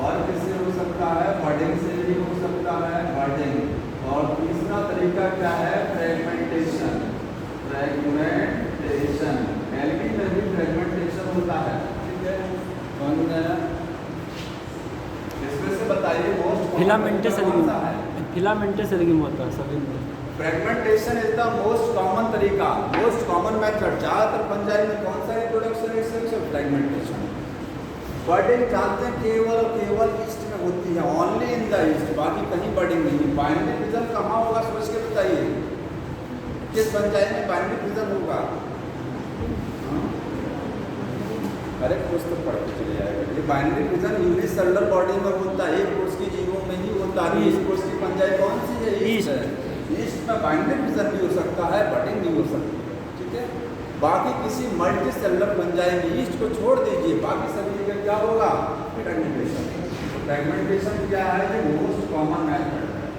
[SPEAKER 1] और किससे हो सकता है? बर्डिंग से भी हो सकता है, बर्डिंग। और तीसरा तरीका क्या है? Fragmentation, fragmentation. एल्गी में भी फ्रेगमेंटेशन होता है, ठीक है। कौन है? इसमें से बताइए मोस्ट
[SPEAKER 2] फिलामेंटस
[SPEAKER 1] कौन सा है?
[SPEAKER 2] फिलामेंटस एल्गी में होता है सभी में।
[SPEAKER 1] Fragmentation is the most common तरीका, मोस्ट कॉमन मेथड। ज्यादातर फंजाई में कौन सा रिप्रोडक्शन है? Sexual fragmentation. बर्डिंग जानते हैं केवल और केवल ईस्ट में होती है, ओनली इन द ईस्ट, बाकी कहीं बर्डिंग नहीं। बाइनरी फिजन कहाँ होगा सोच के बताइए, किस फंजाई में बाइनरी फिजन होगा? अरे कुछ तो पढ़ के चले जाएगा। ये बाइनरी फिजन यूनिसेलुलर बॉडी में होता है, एक कोष की जीवों में ही होता है। इस कोष की फंजाई कौन सी है? ईस्ट है। ईस्ट में बाइनरी फिजन भी हो सकता है, बर्डिंग भी हो सकती है, ठीक है। बाकी किसी मल्टी सेलुलर फंजाई में ईस्ट को छोड़ दीजिए, बाकी सभी जगह क्या होगा? फ्रेगमेंटेशन। फ्रेगमेंटेशन क्या है? ये मोस्ट कॉमन मेथड है,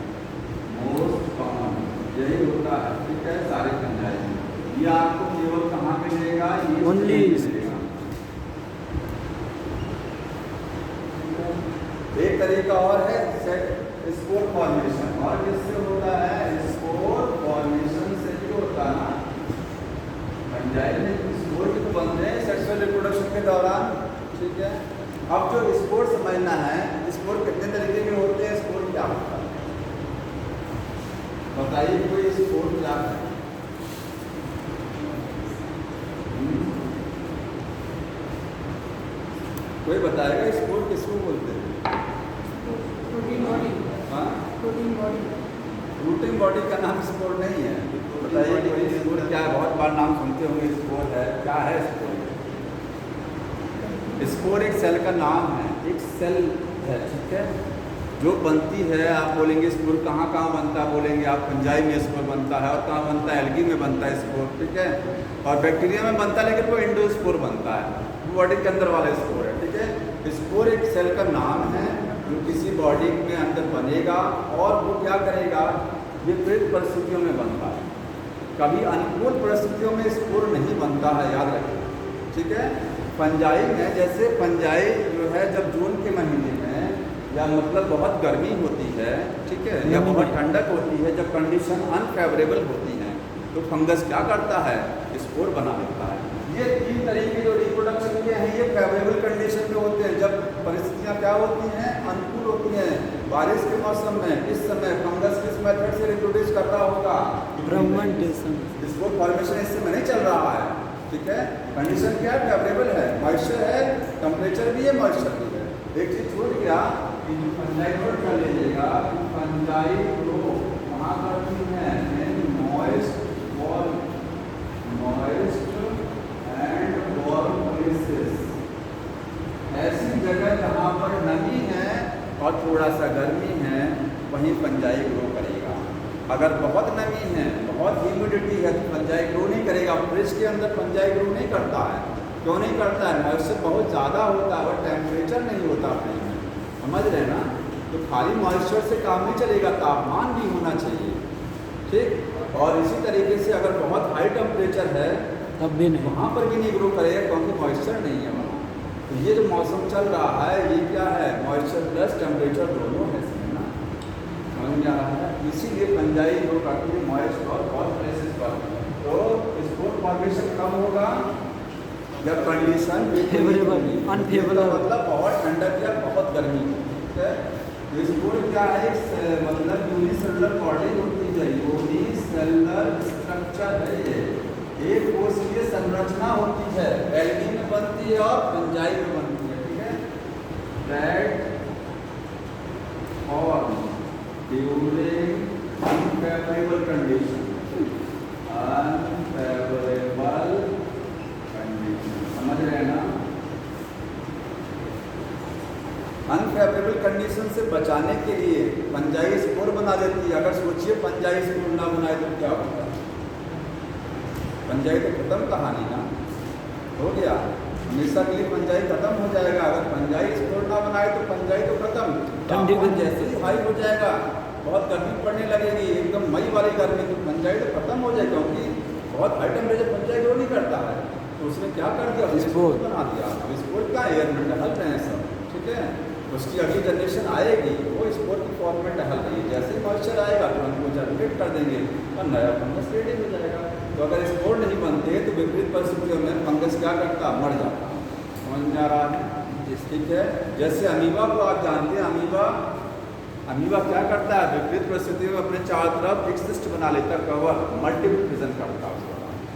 [SPEAKER 1] मोस्ट कॉमन यही होता है, ठीक है, सारे फंजाई में। ये आपको केवल कहाँ मिलेगा?
[SPEAKER 2] ओनली
[SPEAKER 1] मिलेगा। एक तरीका और है स्पोर फॉर्मेशन, और किससे होता है? स्पोर फॉर्मेशन से भी होता है ना। फंजाई में स्पोर भी तो बनते हैं सेक्सुअल रिप्रोडक्शन के दौरान, ठीक है। अब जो स्पोर समझना है, स्पोर कितने तरीके के होते हैं? स्पोर क्या होता है बताइए, कोई स्पोर क्या है? कोई बताएगा स्पोर किसको बोलते हैं? हाँ, रूटिंग बॉडी का नाम स्पोर नहीं है। बताइए कोई स्पोर क्या है? बहुत बार नाम सुनते होंगे, स्पोर है, क्या है स्पोर? स्पोर एक सेल का नाम है, एक सेल है, ठीक है, जो बनती है। आप बोलेंगे स्पोर कहाँ कहाँ बनता है? बोलेंगे आप फंजाई में स्पोर बनता है, और कहाँ बनता है? एल्गी में बनता है स्पोर, ठीक है। और बैक्टीरिया में बनता है, लेकिन वो इंडोस्पोर बनता है, वो बॉडी के अंदर वाला स्पोर है, ठीक है। स्पोर एक सेल का नाम है जो किसी बॉडी में अंदर बनेगा, और वो क्या करेगा? विपरीत परिस्थितियों में बनता है। कभी अनुकूल परिस्थितियों में स्पोर नहीं बनता है, याद रखें, ठीक है। फंजाई में, जैसे फंजाई जो है जब जून के महीने में, या मतलब बहुत गर्मी होती है, ठीक है, या बहुत ठंडक होती है, जब कंडीशन अनफेवरेबल होती है, तो फंगस क्या करता है? स्पोर बना देता है। ये 3 तरीके जो रिप्रोडक्शन के हैं, ये फेवरेबल कंडीशन में होते हैं, जब परिस्थितियाँ क्या होती हैं? अनुकूल होती हैं। बारिश के मौसम में किस समय फंगस किस मेथड से रिप्रोड्यूस कर रहा होगा?
[SPEAKER 2] फ्रेगमेंटेशन।
[SPEAKER 1] स्पोर फॉर्मेशन इस समय नहीं चल रहा है, ठीक है। कंडीशन क्या है? फेवरेबल है, मॉइस्चर है, टेम्परेचर भी है, मॉइस्चर भी है। एक चीज छूट गया कि फंजाई नोट कर लीजिएगा, फंजाई ग्रो कहाँ करती है? मॉइस्ट एंड वार्म प्लेसेस, ऐसी जगह जहाँ पर नमी है और थोड़ा सा गर्मी है, वहीं फंजाई ग्रो करेगा। अगर बहुत नमी है, बहुत ह्यूमिडिटी है, तो फंजाई ग्रो नहीं करेगा। फ्रिज के अंदर फंजाई ग्रो नहीं करता है। क्यों नहीं करता है? मॉइस्चर बहुत ज़्यादा होता है और टेम्परेचर नहीं होता फ्रिज में, समझ रहे ना। तो खाली मॉइस्चर से काम नहीं चलेगा, तापमान भी होना चाहिए, ठीक। और इसी तरीके से अगर बहुत हाई टेम्परेचर है
[SPEAKER 2] तब भी नहीं,
[SPEAKER 1] वहाँ पर भी नहीं ग्रो करेगा क्योंकि मॉइस्चर नहीं है वहाँ। तो ये जो मौसम चल रहा है ये क्या है, मॉइस्चर प्लस टेम्परेचर दोनों है, समझना समझ में आ रहा है। इसीलिए फंजाई ग्रो करती है मॉइस्ट और बहुत प्लेसेस पर। तो स्पोर फॉर्मेशन कम होगा या कंडीशन
[SPEAKER 2] फेवरेबल अनफेवरेबल,
[SPEAKER 1] मतलब बहुत ठंडक या बहुत गर्मी, ठीक है। तो स्पोर क्या है, मतलब यूनिसेलुलर बॉडी होती है, यूनिसेलुलर स्ट्रक्चर है ये, एक कोशिकीय संरचना होती है, एल्गी में बनती है और फंजाई में बनती है, ठीक है। That form during unfavourable condition, unfavourable condition, समझ रहे हैं ना। अनफेवरेबल कंडीशन से बचाने के लिए फंजाई स्पोर बना देती है। अगर सोचिए फंजाई स्पोर ना बनाए तो क्या होगा, फंजाई तो खत्म कहानी ना, हो गया, हमेशा के लिए फंजाई खत्म हो जाएगा। अगर फंजाई स्पोर ना बनाए तो फंजाई तो खत्म, तापमान जैसे ही हाई हो जाएगा, बहुत गर्मी पड़ने लगेगी, एकदम मई वाली गर्मी, तो फंजाई तो खत्म हो जाएगा क्योंकि बहुत हाई टेम्परेचर फंजाई ग्रो नहीं करता है। तो उसने क्या कर दिया, स्पोर बना दिया। अब स्पोर का एयर में टहल रहे हैं सब, ठीक है। उसकी अगली जनरेशन आएगी वो स्पोर की फॉर्म में टहल रही है, जैसे मॉइस्चर आएगा तो उनको जनरेट कर देंगे और नया फंगस रेडी हो जाएगा। तो अगर स्पोर नहीं बनते तो विपरीत परिस्थितियों में फंगस क्या करता, मर जाता। समझ में आ रहा है, ठीक है। जैसे अमीबा को आप जानते हैं, अमीबा क्या करता है, विपरीत परिस्थितियों में अपने चारों तरफ एक सिस्ट बना लेता है, कवर मल्टीपल फिजन करता है,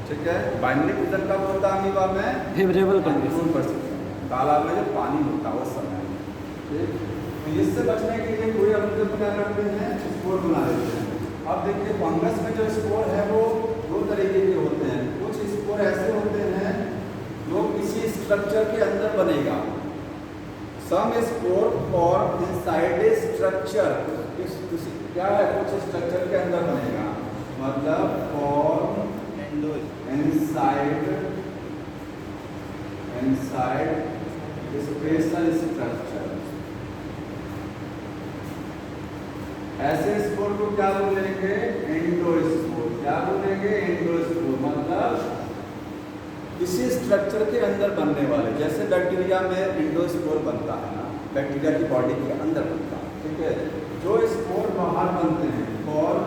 [SPEAKER 1] ठीक है। बाइनरी फिजन कब होता है अमीबा में,
[SPEAKER 2] फेवरेबल कंडीशन
[SPEAKER 1] परिस्थिति, तालाब में जब पानी होता है उस समय, ठीक। तो इससे बचने के लिए कोई हम लोग क्या करते हैं, स्पोर बना देते हैं। अब देखिए फंगस में जो स्पोर है वो दो तरीके के होते हैं। कुछ स्पोर ऐसे होते हैं जो किसी स्ट्रक्चर के अंदर बनेगा, some spore form inside a structure, क्या है, कुछ स्ट्रक्चर के अंदर बनेगा, मतलब फॉर्म इनसाइड स्पेशल स्ट्रक्चर। ऐसे स्पोर को क्या बोलेंगे, एंडोस्पोर। क्या बोलेंगे, एंडोस्पोर, मतलब किसी स्ट्रक्चर के अंदर बनने वाले। जैसे बैक्टीरिया में एंडोस्पोर बनता है ना, बैक्टीरिया की बॉडी के अंदर बनता है, ठीक है। जो स्पोर बाहर बनते हैं फॉर्म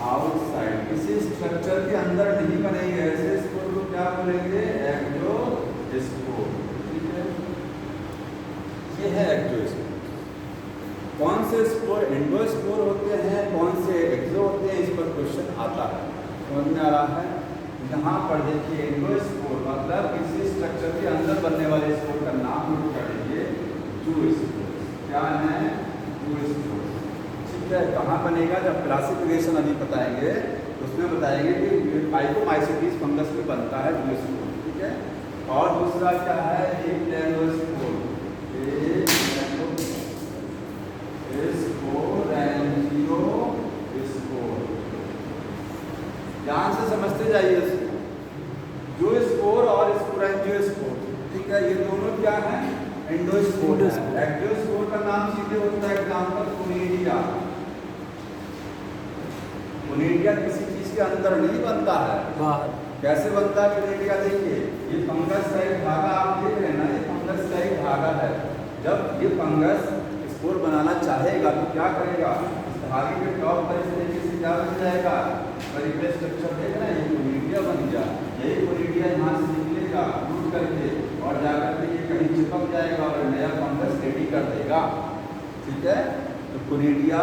[SPEAKER 1] आउटसाइड, किसी स्ट्रक्चर के अंदर नहीं बनेंगे, ऐसे स्पोर को क्या बोलेंगे, एक्टोस्पोर, ठीक है। ये है एक्टोस्पोर। कौन से स्पोर एंडोस्पोर होते हैं, कौन से एक्सो होते हैं, इस पर क्वेश्चन आता है, समझ में आ रहा है। यहाँ पर देखिए एंडोस्पोर मतलब किसी स्ट्रक्चर के अंदर बनने वाले स्पोर का नाम नोट कर लीजिए, जूस्पोर। क्या है, जूस्पोर, ठीक है। कहाँ बनेगा, जब क्लासिफिकेशन अभी बताएंगे उसमें बताएंगे कि पाइकोमाइसीटीज फंगस में बनता है जूस्पोर, ठीक है। और दूसरा क्या है, एक टेनोस्पोर, ध्यान से समझते जाइए इसको, जो स्पोर और स्पोरेंजियोस्पोर, ठीक है। ये दोनों क्या है, एंडोस्पोर है। एक्टोस्पोर का नाम सीधे होता है, एग्जाम्पल कोनिडिया। कोनिडिया किसी चीज के अंदर नहीं बनता है,
[SPEAKER 2] बाहर।
[SPEAKER 1] कैसे बनता है कोनिडिया, देखिए ये फंगस का एक धागा आप देख रहे हैं ना, ये फंगस का एक धागा है। जब ये फंगस स्पोर बनाना चाहेगा तो क्या करेगा, इस धागे के टॉप पर इस तरीके से क्या बन जाएगा, परिप्लेस स्ट्रक्चर देख रहे हैं, ये कोनिडिया बन गया। यही कोनिडिया यहाँ से निकलेगा टूट करके और जाकर के ये कहीं चिपक जाएगा और नया फंगस रेडी कर देगा, ठीक है। तो कोनिडिया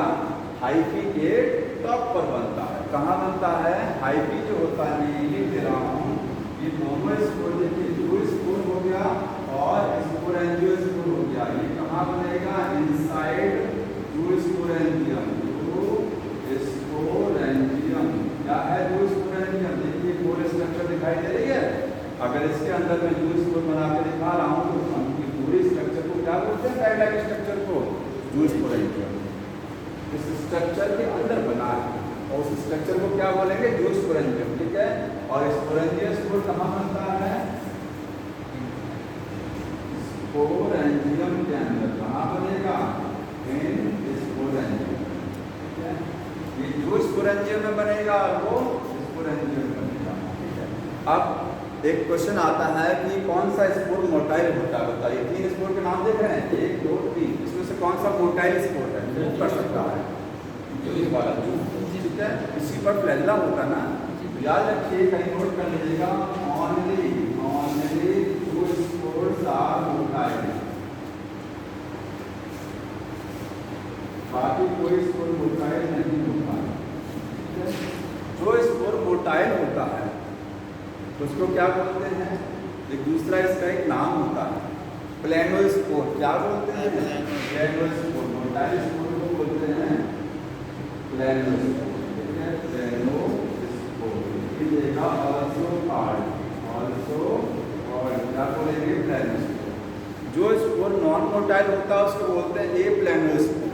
[SPEAKER 1] हाइफी के टॉप पर बनता है। कहाँ बनता है, हाइफी जो होता है, मैं लिख दे रहा हूँ, ये दोनों स्पोर देखिए, जूस्पोर हो गया और स्पोरेंजियोस्पोर हो गया। ये कहाँ बनेगा, इनसाइड जूस्पोरेंजियम। जूस्पोरेंजियम क्या है, जूस्पोरेंजियम, देखिए कोर स्ट्रक्चर दिखाई दे रही है। अगर इसके अंदर मैं जूस्पोर बना के दिखा रहा हूँ तो हम पूरी स्ट्रक्चर को क्या बोलते हैं, टाइलाइक स्ट्रक्चर को जूस्पोरेंजियम। इस स्ट्रक्चर के अंदर बना है और उस स्ट्रक्चर को क्या बोलेंगे, जूस्पोरेंजियम, ठीक है। और स्पोरेंजियोस्पोर कहाँ बनता है, स्पोरेंजियम के अंदर कहाँ बनेगा? इन स्पोरेंजियम। ये जो स्पोरेंजियम में बनेगा वो स्पोरेंजियम बनेगा। ठीक है। अब एक क्वेश्चन आता है कि कौन सा स्पोर मोटाइल होता है? बताइए। 3 स्पोर के नाम देख रहे हैं, 1 2 3, इसमें से कौन सा मोटाइल स्पोर है? मूव कर सकता है ये वाला। ठीक है। इसी पर फ्लैजेला होता ना, याद रखिए, कहीं नोट कर लीजिएगा। Only two spores are motile, बाकी कोई स्पोर मोटाइल नहीं होता। जो स्पोर मोटाइल होता है उसको क्या बोलते हैं? एक दूसरा इसका एक नाम होता है, प्लेनोस्पोर। क्या बोलते हैं? प्लेनोस्पोर। मोटाइल स्पोर को बोलते हैं प्लेनोस्पोर। ठीक है, प्लेनोस्पोर। लीजिएगा ऑल्सो कॉल्ड, क्या बोलेंगे? प्लेनोस्पोर। जो स्पोर नॉन मोटाइल होता है उसको बोलते हैं ए प्लेनोस्पोर।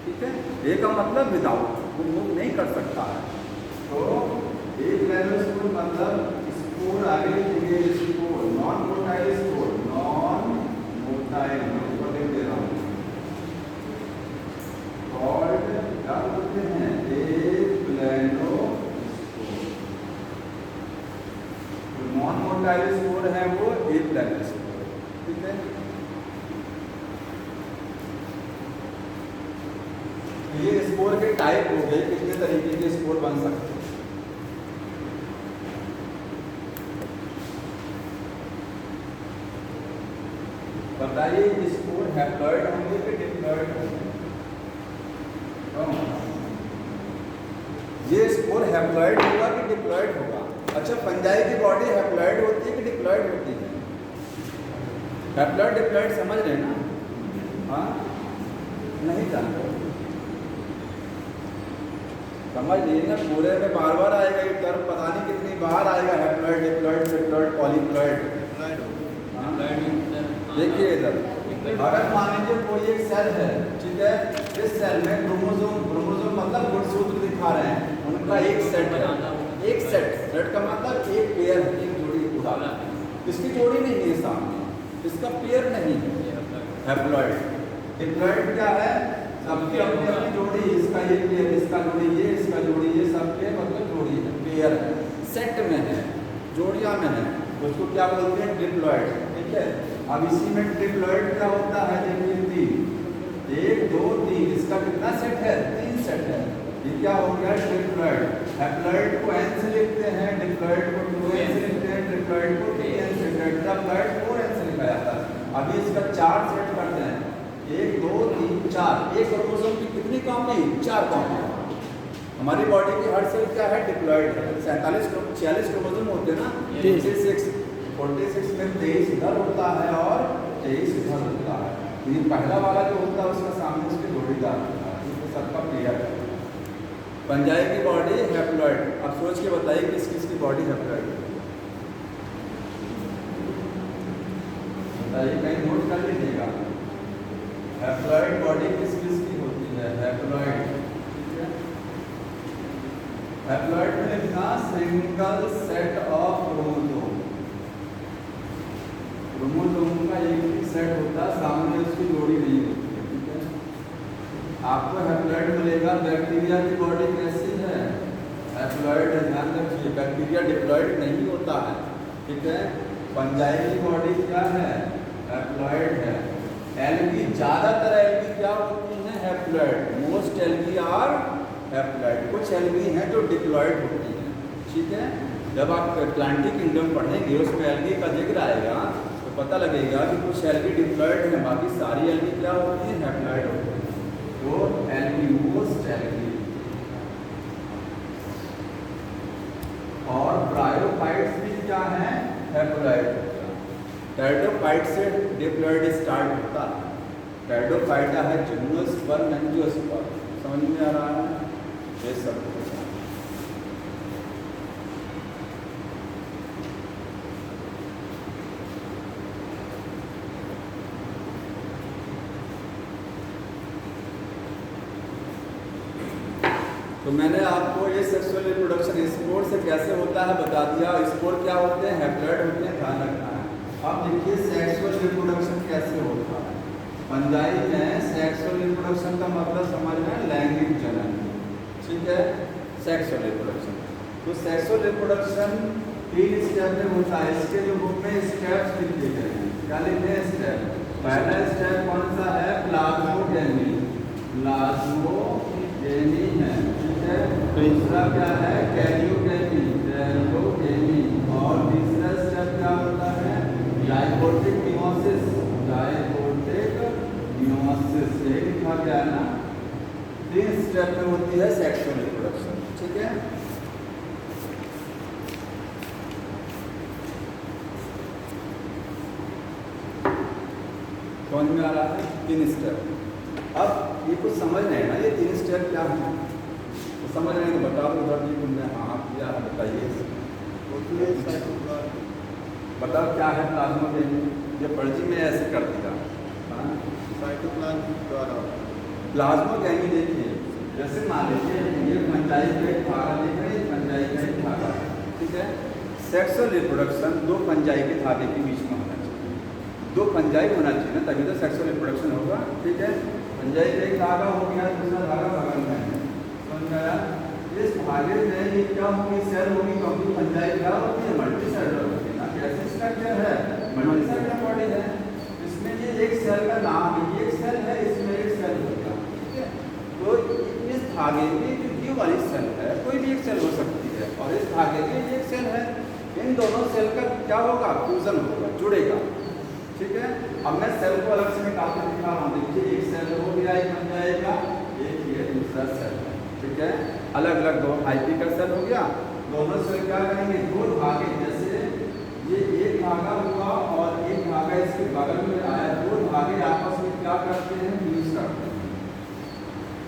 [SPEAKER 1] ठीक है। ए का मतलब विदाउट, वो मूव नहीं कर सकता है। तो ए प्लेनोस्पोर मतलब स्पोर आगे लिखेंगे, spore non motile, spore non motile, मैं ऊपर लिख दे रहा हूँ। कॉल्ड क्या बोलते हैं? ए प्लेनोस्पोर। नॉन मोटाइल स्पोर है वो ए प्लेनोस्पोर। ठीक है। ये स्पोर के टाइप हो गए, कितने तरीके के स्पोर बन सकते हैं। बताइए, स्पोर हैप्लॉइड होंगे कि डिप्लॉइड होंगे? ये स्पोर हैप्लॉइड होगा कि डिप्लॉइड होगा? अच्छा, फंजाई की बॉडी हैप्लॉइड होती है कि डिप्लॉइड होती है? हैप्लॉइड डिप्लॉइड समझ रहे हैं ना? हाँ, नहीं जानते? समझ लीजिए, पूरे में बार बार आएगा ये टर्म, पता नहीं कितनी बार आएगा। Haploid, diploid, triploid, polyploid. देखिए इधर, अगर मान लीजिए कोई एक सेल है, ठीक है, इस सेल में क्रोमोसोम मतलब गुणसूत्र दिखा रहे हैं, उनका एक सेट है। एक सेट का मतलब एक पेयर है, एक जोड़ी पूरा। इसकी जोड़ी नहीं है सामने, इसका पेयर नहीं है हैप्लॉइड। डिप्लॉइड क्या है? सबकी अपनी अपनी जोड़ी, इसका ये पेयर, इसका जोड़ी ये, इसका जोड़ी ये, सबके मतलब जोड़ी है, पेयर है, सेट में है, जोड़ियां में है, उसको क्या बोलते हैं? डिप्लॉइड। ठीक है। अब इसी में ट्रिप्लॉइड क्या होता है? देखिए 3, 1 2 3, इसका कितना सेट है? 3 सेट है। ये क्या हो गया? ट्रिप्लॉइड। हैप्लॉइड को n से लिखते हैं, डिप्लॉइड को 2n से लिखते हैं, ट्रिप्लॉइड को 3n से, टेट्राप्लॉइड 4n से लिखा जाता है। अभी इसका 4 सेट करते हैं, 1 2 3 4। एक क्रोमोसोम की कितनी कॉपी? 4 कॉपी। हमारी बॉडी की हर सेल क्या है? डिप्लॉइड है। 46 क्रोमोसोम होते हैं ना, 46 में 23 इधर होता है और 23 इधर होता है। ये पहला वाला जो होता है उसका सामने उसके जोड़ीदार होता है, इसको सबका क्लियर है। पंजाई की बॉडी हैप्लॉइड। अब सोच के बताइए किस किस की बॉडी हैप्लॉइड है? बताइए, कहीं नोट कर लीजिएगा। हैप्लॉइड बॉडी किस किस की होती है? हैप्लॉइड। हैप्लॉइड में लिखना single set of chromosome. Chromosome का एक ही सेट होता है, सामने उसकी जोड़ी नहीं होती है। ठीक है। आपको हैप्लॉइड मिलेगा। बैक्टीरिया की बॉडी कैसी है? हैप्लॉइड है, ध्यान रखिए। बैक्टीरिया डिप्लॉइड नहीं होता है। ठीक है। फंजाई की बॉडी क्या है? हैप्लॉइड है। एल्गी, ज्यादातर एल्गी क्या होती हैं? Haploid. Most algae are haploid. कुछ एल्गी हैं जो डिप्लॉइड होती हैं। ठीक है। जब आप प्लांटी किंगडम पढ़ेंगे उसमें एल्गी का जिक्र आएगा तो पता लगेगा कि कुछ एल्गी डिप्लॉइड हैं, बाकी सारी एल्गी क्या होती हैं? हैप्लॉइड होती हैं। तो एल्गी, मोस्ट एल्गी। और ब्रायोफाइट्स भी क्या हैं? हैप्लॉइड। टेरिडोफाइट से डिप्लॉइड स्टार्ट होता है। टेरिडोफाइटा है जिम्नोस्पर्म, एंजियोस्पर्म। समझ में आ रहा है? ये सब तो मैंने आपको ये सेक्सुअल रिप्रोडक्शन स्पोर से कैसे होता है बता दिया। स्पोर क्या होते हैं? हैप्लॉइड होते हैं, ध्यान रखना है। अब देखिए सेक्सुअल रिप्रोडक्शन कैसे होता है। फंजाई में सेक्सुअल रिप्रोडक्शन का मतलब समझ में लैंगिक जनन, ठीक है, सेक्सुअल रिप्रोडक्शन। तो सेक्सुअल रिप्रोडक्शन 3 स्टेप में होता है। इसके जो बुक में स्टेप्स लिखे गए हैं, क्या लिखे हैं स्टेप। पहला स्टेप कौन सा है, प्लाज्मोगेमी, प्लाज्मोगेमी है, ठीक है। दूसरा क्या है, कैरियोगेमी, कैरियोगेमी। और तीसरा स्टेप क्या होता है, जाइगोटिक मियोसिस, जाइगोटिक मियोसिस, ये लिखा गया है ना। 3 स्टेप में होती है सेक्सुअल रिप्रोडक्शन, ठीक है। समझ में आ रहा है 3 स्टेप। अब ये कुछ समझ रहे हैं ना, ये 3 स्टेप क्या है, तो समझ रहे हैं तो बताओ उधर जी तुमने हाँ किया है, बताइए बताओ क्या है प्लाज्मोगेमी। ये पर्ची में ऐसे कर दिया,
[SPEAKER 3] साइटोप्लाज्म द्वारा
[SPEAKER 1] प्लाज्मोगेमी। देखिए जैसे मान लीजिए ये फंजाई का एक धागा देख रहे हैं, फंजाई का एक धागा, ठीक है। सेक्सुअल रिप्रोडक्शन 2 फंजाई के धागे के बीच में होना चाहिए, 2 फंजाई होना चाहिए ना, तभी तो सेक्सुअल रिप्रोडक्शन होगा, ठीक है। फंजाई का एक धागा हो गया, दूसरा धागा बगल में है, समझ में आया। इस धागे में ये क्या होगी, सेल होगी, क्योंकि फंजाई क्या होती है, मल्टी सेलुलर होती है ना। कैसे स्ट्रक्चर है, मल्टी सेलुलर बॉडी है। इसमें ये एक सेल का नाम है, ये एक सेल है, इसमें एक सेल हो गया, ठीक है। तो इस धागे में जो ये वाली सेल है, कोई भी एक सेल हो सकती है, और इस धागे में एक सेल है, इन दोनों सेल का क्या होगा, फ्यूजन होगा, जुड़ेगा, ठीक है। अब मैं सेल को अलग से निकाल के दिखा रहा हूँ। देखिए एक सेल हो गया, एक बन जाएगा, एक ये दूसरा सेल, ठीक है। अलग अलग 2 IP का सेल हो गया। दोनों सेल क्या करेंगे, 2 धागे, जैसे ये एक धागा हुआ और एक धागा इसके बगल में आया, 2 धागे आपस में क्या करते हैं, फ्यूज करते हैं।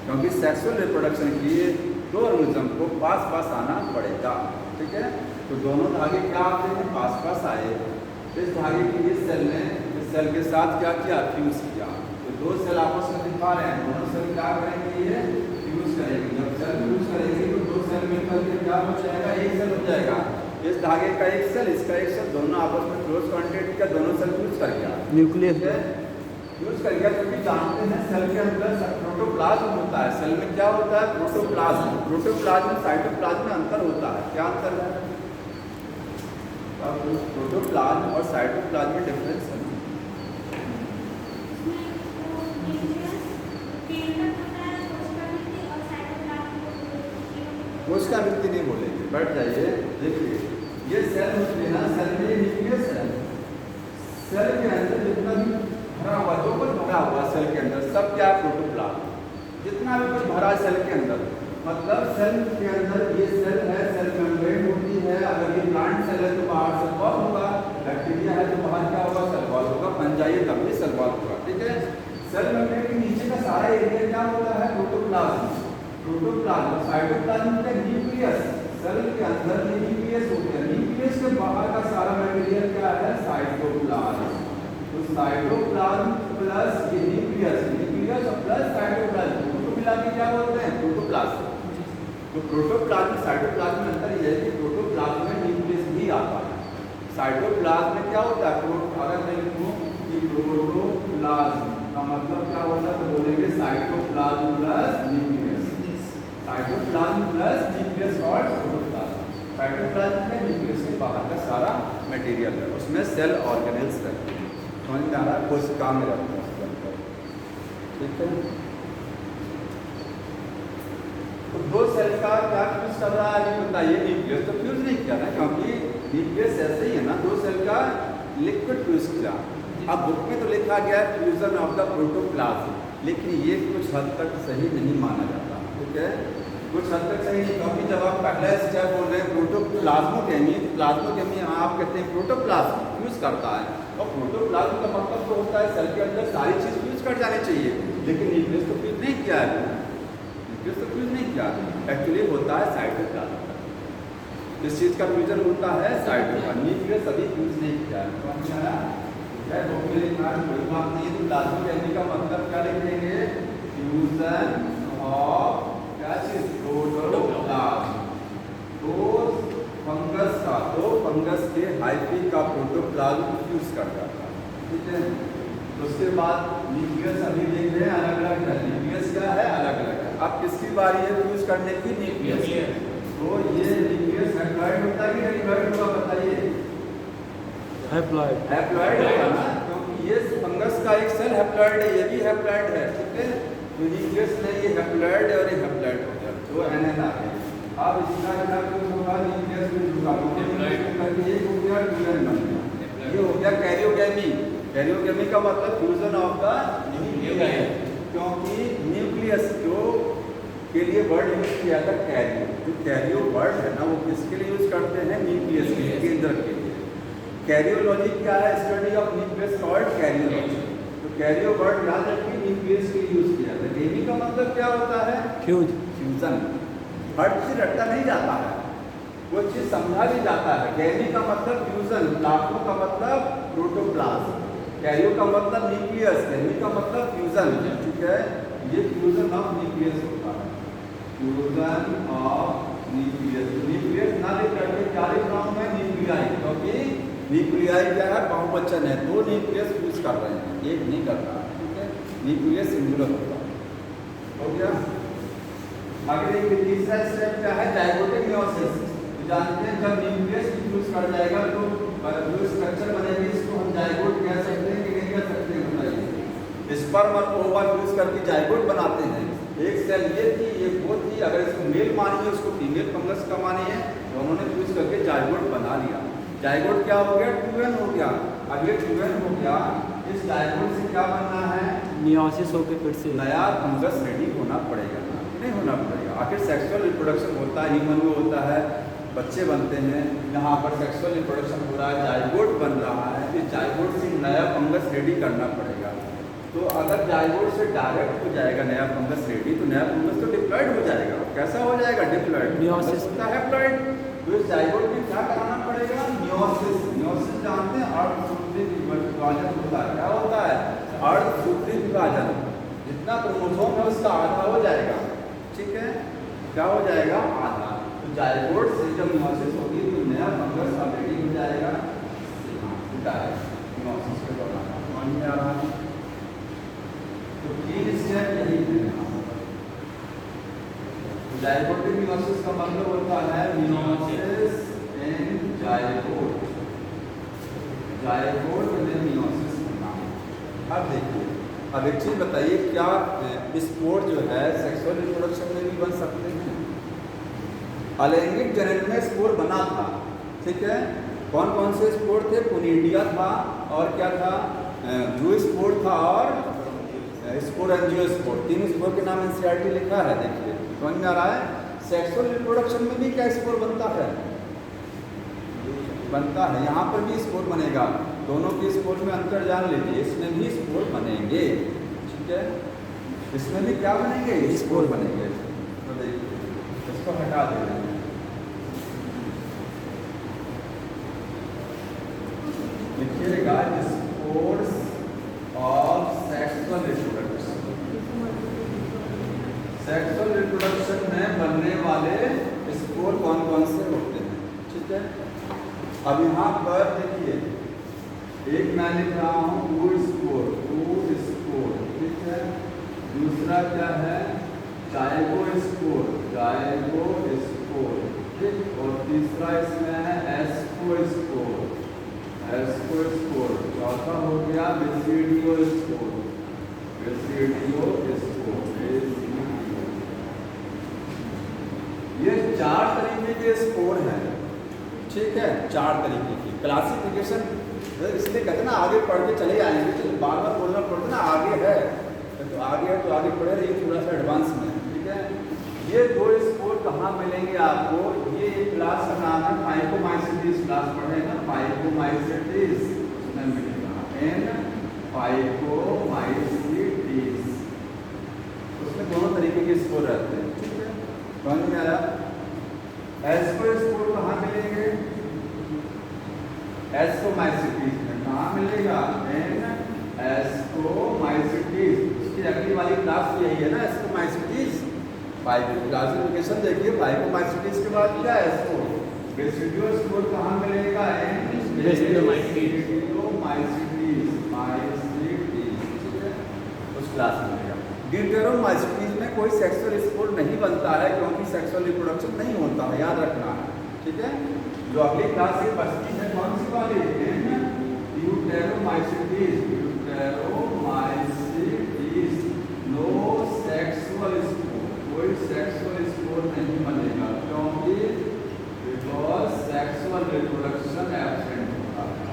[SPEAKER 1] क्योंकि सेक्सुअल रिप्रोडक्शन के लिए 2 ऑर्गेनिज्म को पास पास आना पड़ेगा, ठीक है। तो दोनों धागे क्या आते हैं, पास पास आए। इस धागे की इस सेल ने इस सेल के साथ क्या किया, फ्यूज किया। तो 2 सेल आपस में दिखा रहे हैं, दोनों सेल क्या करेंगे, ये फ्यूज करेंगे। जब सेल फ्यूज करेंगे तो 2 सेल मिलकर के क्या हो जाएगा, एक सेल हो जाएगा। इस धागे का एक सेल, इसका एक सेल, दोनों आपस में क्लोज कांटेक्ट का, दोनों सेल फ्यूज कर गया,
[SPEAKER 2] न्यूक्लियस
[SPEAKER 1] है फ्यूज कर गया। क्योंकि जानते हैं सेल के अंदर प्रोटोप्लाज्म होता है। सेल में क्या होता है, प्रोटोप्लाज्म। प्रोटोप्लाज्म साइटोप्लाज्म में अंतर होता है, क्या अंतर है, प्रोटोप्लाज्म और साइटोप्लाज्म में डिफरेंस है। कोशिका वृत्ति नहीं बोलेंगे, बैठ जाइए। देखिए ये सेल होती है ना, सेल में ये न्यूक्लियस है। सेल के अंदर जितना भी भरा हुआ, जो कुछ भरा हुआ सेल के अंदर, सब क्या है, प्रोटोप्लाज्म। जितना भी कुछ भरा सेल के अंदर, मतलब सेल के अंदर ये सेल है, सेल मेम्ब्रेन होती है। अगर ये प्लांट सेल है तो बाहर सेल वॉल होगा, बैक्टीरिया है तो बाहर क्या होगा, सेल वॉल होगा, फंजाई तब भी सेल वॉल होगा, ठीक है। सेल मेम्ब्रेन के नीचे का सारा एरिया क्या होता है, प्रोटोप्लाज्म। प्रोटोप्लाज्म, साइटोप्लाज्म का न्यूक्लियस, सेल के अंदर न्यूक्लियस होता है, न्यूक्लियस के बाहर का सारा मटेरियल क्या है, साइटोप्लाज्म। तो साइटोप्लाज्म प्लस ये न्यूक्लियस, न्यूक्लियस और प्लस साइटोप्लाज्म, दोनों मिला के क्या बोलते हैं, प्रोटोप्लाज्म। तो प्रोटोप्लाज्म साइटोप्लाज्म में अंतर यह है कि प्रोटोप्लाज्म में न्यूक्लियस भी आता है, साइटोप्लाज्म में क्या होता है, अगर मैं लिखूं कि प्रोटोप्लाज्म का मतलब क्या होता है, तो बोलेंगे cytoplasm plus nucleus, cytoplasm plus nucleus और प्रोटोप्लाज्म। साइटोप्लाज्म में न्यूक्लियस के बाहर का सारा मटेरियल है, उसमें सेल ऑर्गेनेल्स रहते हैं, समझ में आ रहा है, कोशिका में रहते हैं उसके अंदर, ठीक है। तो 2 सेल का क्या फ्यूज कर रहा है, बताइए। न्यूक्लियस तो फ्यूज नहीं किया ना, क्योंकि न्यूक्लियस ऐसे ही है ना, 2 सेल का लिक्विड फ्यूज किया। अब बुक में तो लिखा गया है फ्यूजन ऑफ द प्रोटोप्लाज्म, लेकिन ये कुछ हद तक सही नहीं माना जाता, ठीक है। कुछ हद तक सही नहीं, क्योंकि जब आप पहला स्टेप बोल रहे हैं प्रोटोप्लाज्मोगेमी, प्लाज्मोगेमी आप कहते हैं प्रोटोप्लाज्म फ्यूज करता है, और प्रोटोप्लाज्म का मतलब तो होता है सेल के अंदर सारी चीज फ्यूज कर जानी चाहिए, लेकिन न्यूक्लियस तो फ्यूज नहीं किया है, न्यूक्लियस तो फ्यूज नहीं किया, एक्चुअली होता है साइटोप्लाज्म। इस चीज का फ्यूजन होता है साइटोप्लाज्म, न्यूक्लियस अभी फ्यूज नहीं किया है, समझ में आया? कोई बात नहीं है। तो प्लाज्मोगेमी का मतलब क्या लिखेंगे, फ्यूजन ऑफ क्या चीज, प्रोटोप्लाज्म। तो फंगस का, तो फंगस के हाइफी का प्रोटोप्लाज्म फ्यूज कर जाता है, ठीक है। उसके बाद न्यूक्लियस अभी देख रहे हैं अलग अलग है, न्यूक्लियस क्या है अलग अलग है। अब किसकी बारी है फ्यूज करने की? न्यूक्लियस। तो ये न्यूक्लियस हैप्लॉइड होता है कि डिप्लॉइड होगा बताइए?
[SPEAKER 2] हैप्लॉइड।
[SPEAKER 1] हैप्लॉइड होगा ना, क्योंकि ये फंगस का एक सेल हैप्लॉइड है, ये भी हैप्लॉइड है, ठीक है। तो न्यूक्लियस में ये हैप्लॉइड और ये हैप्लॉइड हो गया, तो NN आ गया। अब इसका क्या कुछ होगा? न्यूक्लियस में जुड़ा करके एक हो गया 2N बन गया, ये हो गया कैरियोगेमी। कैरियोगेमी का मतलब फ्यूजन ऑफ द न्यूक्लियस, क्योंकि न्यूक्लियस के लिए वर्ड यूज किया था कैरियो। जो कैरियो वर्ड है ना वो किसके लिए यूज करते हैं? न्यूक्लियस के लिए, केंद्र के लिए। कैरियोलॉजी क्या है? Study of nucleus called karyology. तो कैरियो वर्ड याद रखिए, न्यूक्लियस के लिए यूज किया था। गेमी का मतलब क्या होता है?
[SPEAKER 2] फ्यूज।
[SPEAKER 1] फ्यूजन। हर चीज रटा नहीं जाता है, वो चीज समझा भी जाता है। गेमी का मतलब फ्यूजन, प्लाज्मा का मतलब प्रोटोप्लाज्म, कैरियो का मतलब न्यूक्लियस, गेमी का मतलब फ्यूजन, ठीक है। ये फ्यूजन ऑफ न्यूक्लियस होता है, फ्यूजन ऑफ न्यूक्लियस। न्यूक्लियस ना लिख करके क्या लिख रहा हूं मैं? न्यूक्लियाई, क्योंकि न्यूक्लियाई क्या है? बहुवचन है, दो न्यूक्लियस फ्यूज कर रहे हैं, एक नहीं कर रहा, ठीक है। न्यूक्लियस सिंगुलर होता है, हो गया। आगे देखिए तीसरा स्टेप क्या है? Zygotic meiosis. जानते हैं जब न्यूक्लियस फ्यूज कर जाएगा तो जो स्ट्रक्चर बनेगी इसको हम जाइगोट कह सकते हैं कि नहीं कह सकते हैं? बताइए। स्पर्म और ओवा फ्यूज करके जाइगोट बनाते हैं। एक सेल ये थी, एक वो थी, अगर इसको मेल मानिए उसको फीमेल फंगस का मानिए, तो उन्होंने फ्यूज करके जाइगोट बना लिया। जाइगोट क्या हो गया? 2N हो गया। अब ये 2N हो गया, इस जाइगोट से क्या बनना है?
[SPEAKER 2] मियोसिस होकर फिर से
[SPEAKER 1] नया फंगस रेडी होना पड़ेगा, नहीं होना पड़ेगा। आखिर सेक्सुअल रिप्रोडक्शन होता है, ह्यूमन में होता है, बच्चे बनते हैं, यहाँ पर सेक्सुअल रिप्रोडक्शन हो रहा है, जाइगोट बन रहा है, इस जाइगोट से नया फंगस रेडी करना पड़ेगा। तो अगर जाइगोट से डायरेक्ट हो जाएगा नया फंगस रेडी, तो नया फंगस तो डिप्लॉइड हो जाएगा। कैसा हो जाएगा? डिप्लॉइड।
[SPEAKER 2] मियोसिस
[SPEAKER 1] होता है हैप्लॉइड। तो इस जाइगोट में क्या कराना पड़ेगा? मियोसिस। मियोसिस जानते हैं अर्धसूत्री विभाजन होता है। क्या होता है? अर्धसूत्री विभाजन। जितना क्रोमोसोम है उसका आधा हो जाएगा, ठीक है। क्या हो जाएगा? आधा। तो जाइगोट से जब मियोसिस होगी तो नया फंगस अब रेडी हो जाएगा, मियोसिस के दौरान। समझ में आ रहा है? तो 3 स्टेप यही है। जाइगोटिक मियोसिस का मतलब होता है मियोसिस इन जाइगोट, जाइगोट में मियोसिस होना। अब देखिए, अब एक चीज बताइए, क्या स्पोर जो है सेक्सुअल रिप्रोडक्शन में भी बन सकते हैं? अलैंगिक जनन में स्पोर बना था, ठीक है। कौन कौन से स्पोर थे? पुनीडिया था, और क्या था? जू स्पोर था, और स्पोरेंजियोस्पोर। 3 स्पोर के नाम NCERT लिखा है, देखिए समझ में आ रहा है। सेक्सुअल रिप्रोडक्शन में भी क्या स्पोर बनता है? बनता है, यहाँ पर भी स्पोर बनेगा। दोनों के स्पोर में अंतर जान लीजिए, इसमें भी स्पोर बनेंगे, ठीक है। इसमें भी क्या बनेंगे? स्पोर बनेंगे। तो देखिए इसको हटा देना, लिखिएगा spores of sexual reproduction. Sexual reproduction में बनने वाले स्पोर कौन कौन से होते हैं, ठीक है। अब यहाँ पर देखिए, एक मैं लिख रहा हूँ वुड स्पोर, ठीक है। दूसरा क्या है? जाइगोस्पोर, ठीक। और तीसरा इसमें है एस्कोस्पोर। चौथा हो गया बेसिडियोस्पोर। ये 4 तरीके के स्पोर हैं, ठीक है। 4 तरीके की क्लासिफिकेशन, इसलिए कहते हैं ना आगे पढ़ के चले आएंगे, तो बार बार बोलना पड़ता ना, आगे है तो आगे है, तो आगे पढ़े रहिए थोड़ा सा एडवांस में, ठीक है। ये 2 स्पोर कहाँ मिलेंगे आपको? ये क्लास का नाम है फाइकोमाइसिटिस, क्लास पढ़े ना, फाइकोमाइसिटिस, उसमें मिलेगा फाइकोमाइसिटिस। उसमें दोनों तरीके के स्पोर रहते हैं, ठीक है। समझ में आया? एस्कोस्पोर कहाँ मिलेंगे? एस्कोमाइसिटिस में। कहाँ मिलेगा? एस्कोमाइसिटिस। उसकी अगली वाली क्लास यही है ना, एस्कोमाइसिटिस। क्लासिफिकेशन देखिए, फाइकोमाइसिटिस के बाद क्या है? रेसिडुअल स्पोर कहाँ मिलेगा? उस क्लास में मिलेगा। ड्यूटेरोमाइसीटीज में कोई सेक्सुअल स्पोर नहीं बनता है क्योंकि सेक्सुअल रिप्रोडक्शन नहीं होता है, याद रखना है, ठीक है। जो अगली क्लास से बचती है कौन सी वाली? ड्यूटेरोमाइसीटीज, नो सेक्सुअल स्पोर, कोई सेक्सुअल स्पोर नहीं बनेगा क्योंकि बिकॉज सेक्सुअल रिप्रोडक्शन एब्सेंट होता है।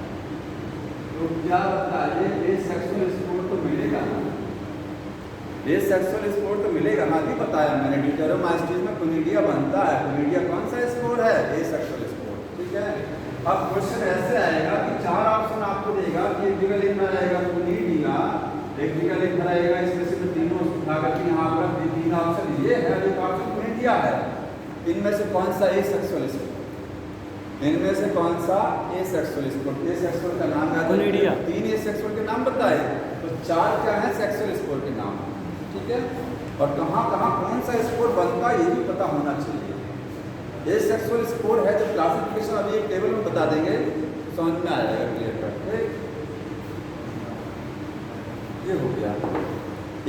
[SPEAKER 1] तो क्या बताइए, ये सेक्सुअल स्पोर तो मिलेगा ना? ये सेक्सुअल स्पोर तो मिलेगा ना, अभी बताया मैंने। ड्यूटेरोमाइसीटीज में क्लैमिडिया बनता है। क्लैमिडिया कौन सा स्पोर है? ये सेक्सुअल स्पोर, ठीक है। अब क्वेश्चन ऐसे आएगा कि 4 ऑप्शन आपको देगा कि एक जगह लिखना रहेगा क्लैमिडिया, एक जगह लिखना रहेगा, इसमें से तीनों अगर यहाँ पर 3 ऑप्शन ये है, एक ऑप्शन क्लैमिडिया है। इनमें से कौन सा ए सेक्सुअल स्पोर? इनमें से कौन सा ए सेक्सुअल स्पोर? ए सेक्सुअल का नाम है क्लैमिडिया। 3 ए सेक्सुअल के नाम बताए, तो 4 क्या है सेक्सुअल स्पोर के नाम, ठीक है। और कहाँ कहाँ कौन सा स्पोर बनता है ये भी पता होना चाहिए। ये सेक्सुअल स्पोर है, जो क्लासिफिकेशन अभी एक टेबल में बता देंगे, समझ में आ जाएगा क्लियर कट। ये हो गया।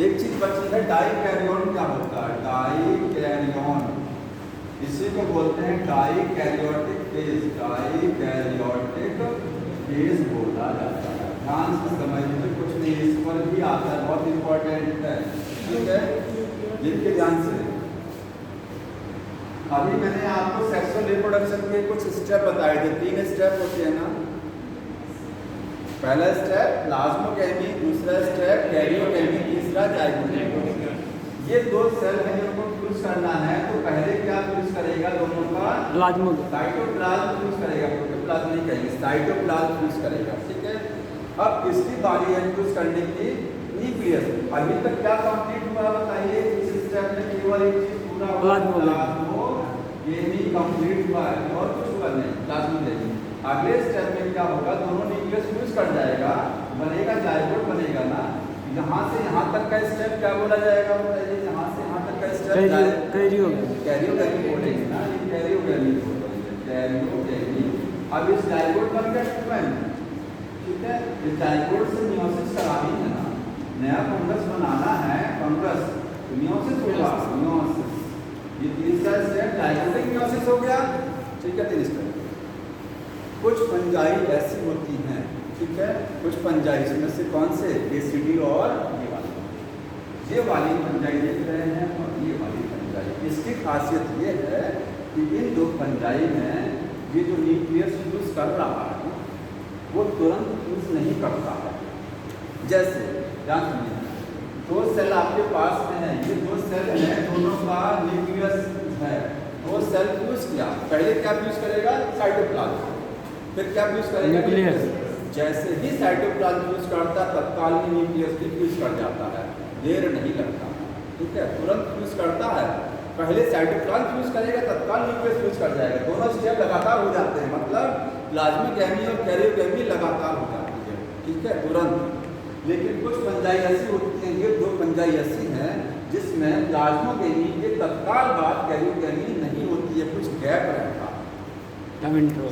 [SPEAKER 1] एक चीज बची है, डाइकैरियोन क्या होता है? डाइकैरियोन, इसी को बोलते हैं डाइकैरियोटिक फेज। डाइकैरियोटिक फेज बोला जाता है। ध्यान से समझिए, कुछ नहीं, इस पर भी आता है, बहुत इंपॉर्टेंट है, ठीक है, जिनके ध्यान से। अभी मैंने आपको सेक्सुअल रिप्रोडक्शन के कुछ स्टेप बताए थे। 3 स्टेप होते हैं ना। पहला स्टेप प्लाज्मोगेमी, दूसरा स्टेप कैरियोगेमी, तीसरा जाइगोगेमी। ये 2 सेल है जिनको फ्यूज करना है, तो पहले क्या फ्यूज करेगा? दोनों का साइटोप्लाज्म फ्यूज करेगा, प्रोटोप्लाज्म नहीं कहेंगे, साइटोप्लाज्म फ्यूज करेगा, ठीक है। अब किसकी बारी है फ्यूज करने की? न्यूक्लियस। अभी तक क्या कंप्लीट हुआ बताइए? इस स्टेप में केवल एक चीज पूरा प्लाज्मोगेमी कंप्लीट हुआ है, और कुछ हुआ नहीं, प्लाज्मोगेमी। अगले स्टेप में क्या होगा? दोनों न्यूक्लियस फ्यूज कर जाएगा, बनेगा जाइगोट, बनेगा ना। यहाँ से यहाँ तक का स्टेप क्या बोला जाएगा बताइए? यहाँ से यहाँ तक का स्टेप कैरियोगेमी बोलेंगे ना, ये कैरियोगेमी बोलेंगे, कैरियोगेमी। अब इस जाइगोट बन गया ट्यूबेन, ठीक है। इस जाइगोट से मियोसिस करानी है ना, नया फंगस बनाना है, फंगस मियोसिस होगा, मियोसिस। ये तीसरा स्टेप जाइगोटिक मियोसिस हो गया, ठीक है। 3 स्टेप। कुछ फंजाई ऐसी होती हैं, ठीक है, कुछ फंजाई, इसमें से कौन से? एसिडी और ये वाली फंजाई देख रहे हैं, और ये वाली फंजाई। इसकी खासियत ये है कि इन 2 फंजाई में ये जो न्यूक्लियस फ्यूज कर रहा है वो तुरंत फ्यूज नहीं करता है। जैसे ध्यान सुनिए, 2 सेल आपके पास में है, ये 2 सेल हैं, दोनों का न्यूक्लियस है। 2 सेल फ्यूज किया, पहले क्या फ्यूज करेगा? साइटोप्लाज्म, फिर क्या फ्यूज करेगा? न्यूक्लियस। जैसे ही साइटोप्लाज्म फ्यूज करता है, तत्काल में न्यूक्लियस भी फ्यूज कर जाता है, देर नहीं लगता, ठीक है, तुरंत फ्यूज करता है। पहले साइटोप्लाज्म फ्यूज करेगा, तत्काल न्यूक्लियस फ्यूज कर जाएगा। दोनों स्टेप लगातार हो जाते हैं, मतलब प्लाज्मोगेमी और कैरियोगेमी लगातार हो जाती है, ठीक है, तुरंत। लेकिन कुछ फंजाई ऐसी होती हैं, ये 2 फंजाई ऐसी हैं जिसमें प्लाज्मोगेमी के तत्काल बाद कैरियोगेमी नहीं होती है, कुछ गैप रहता है।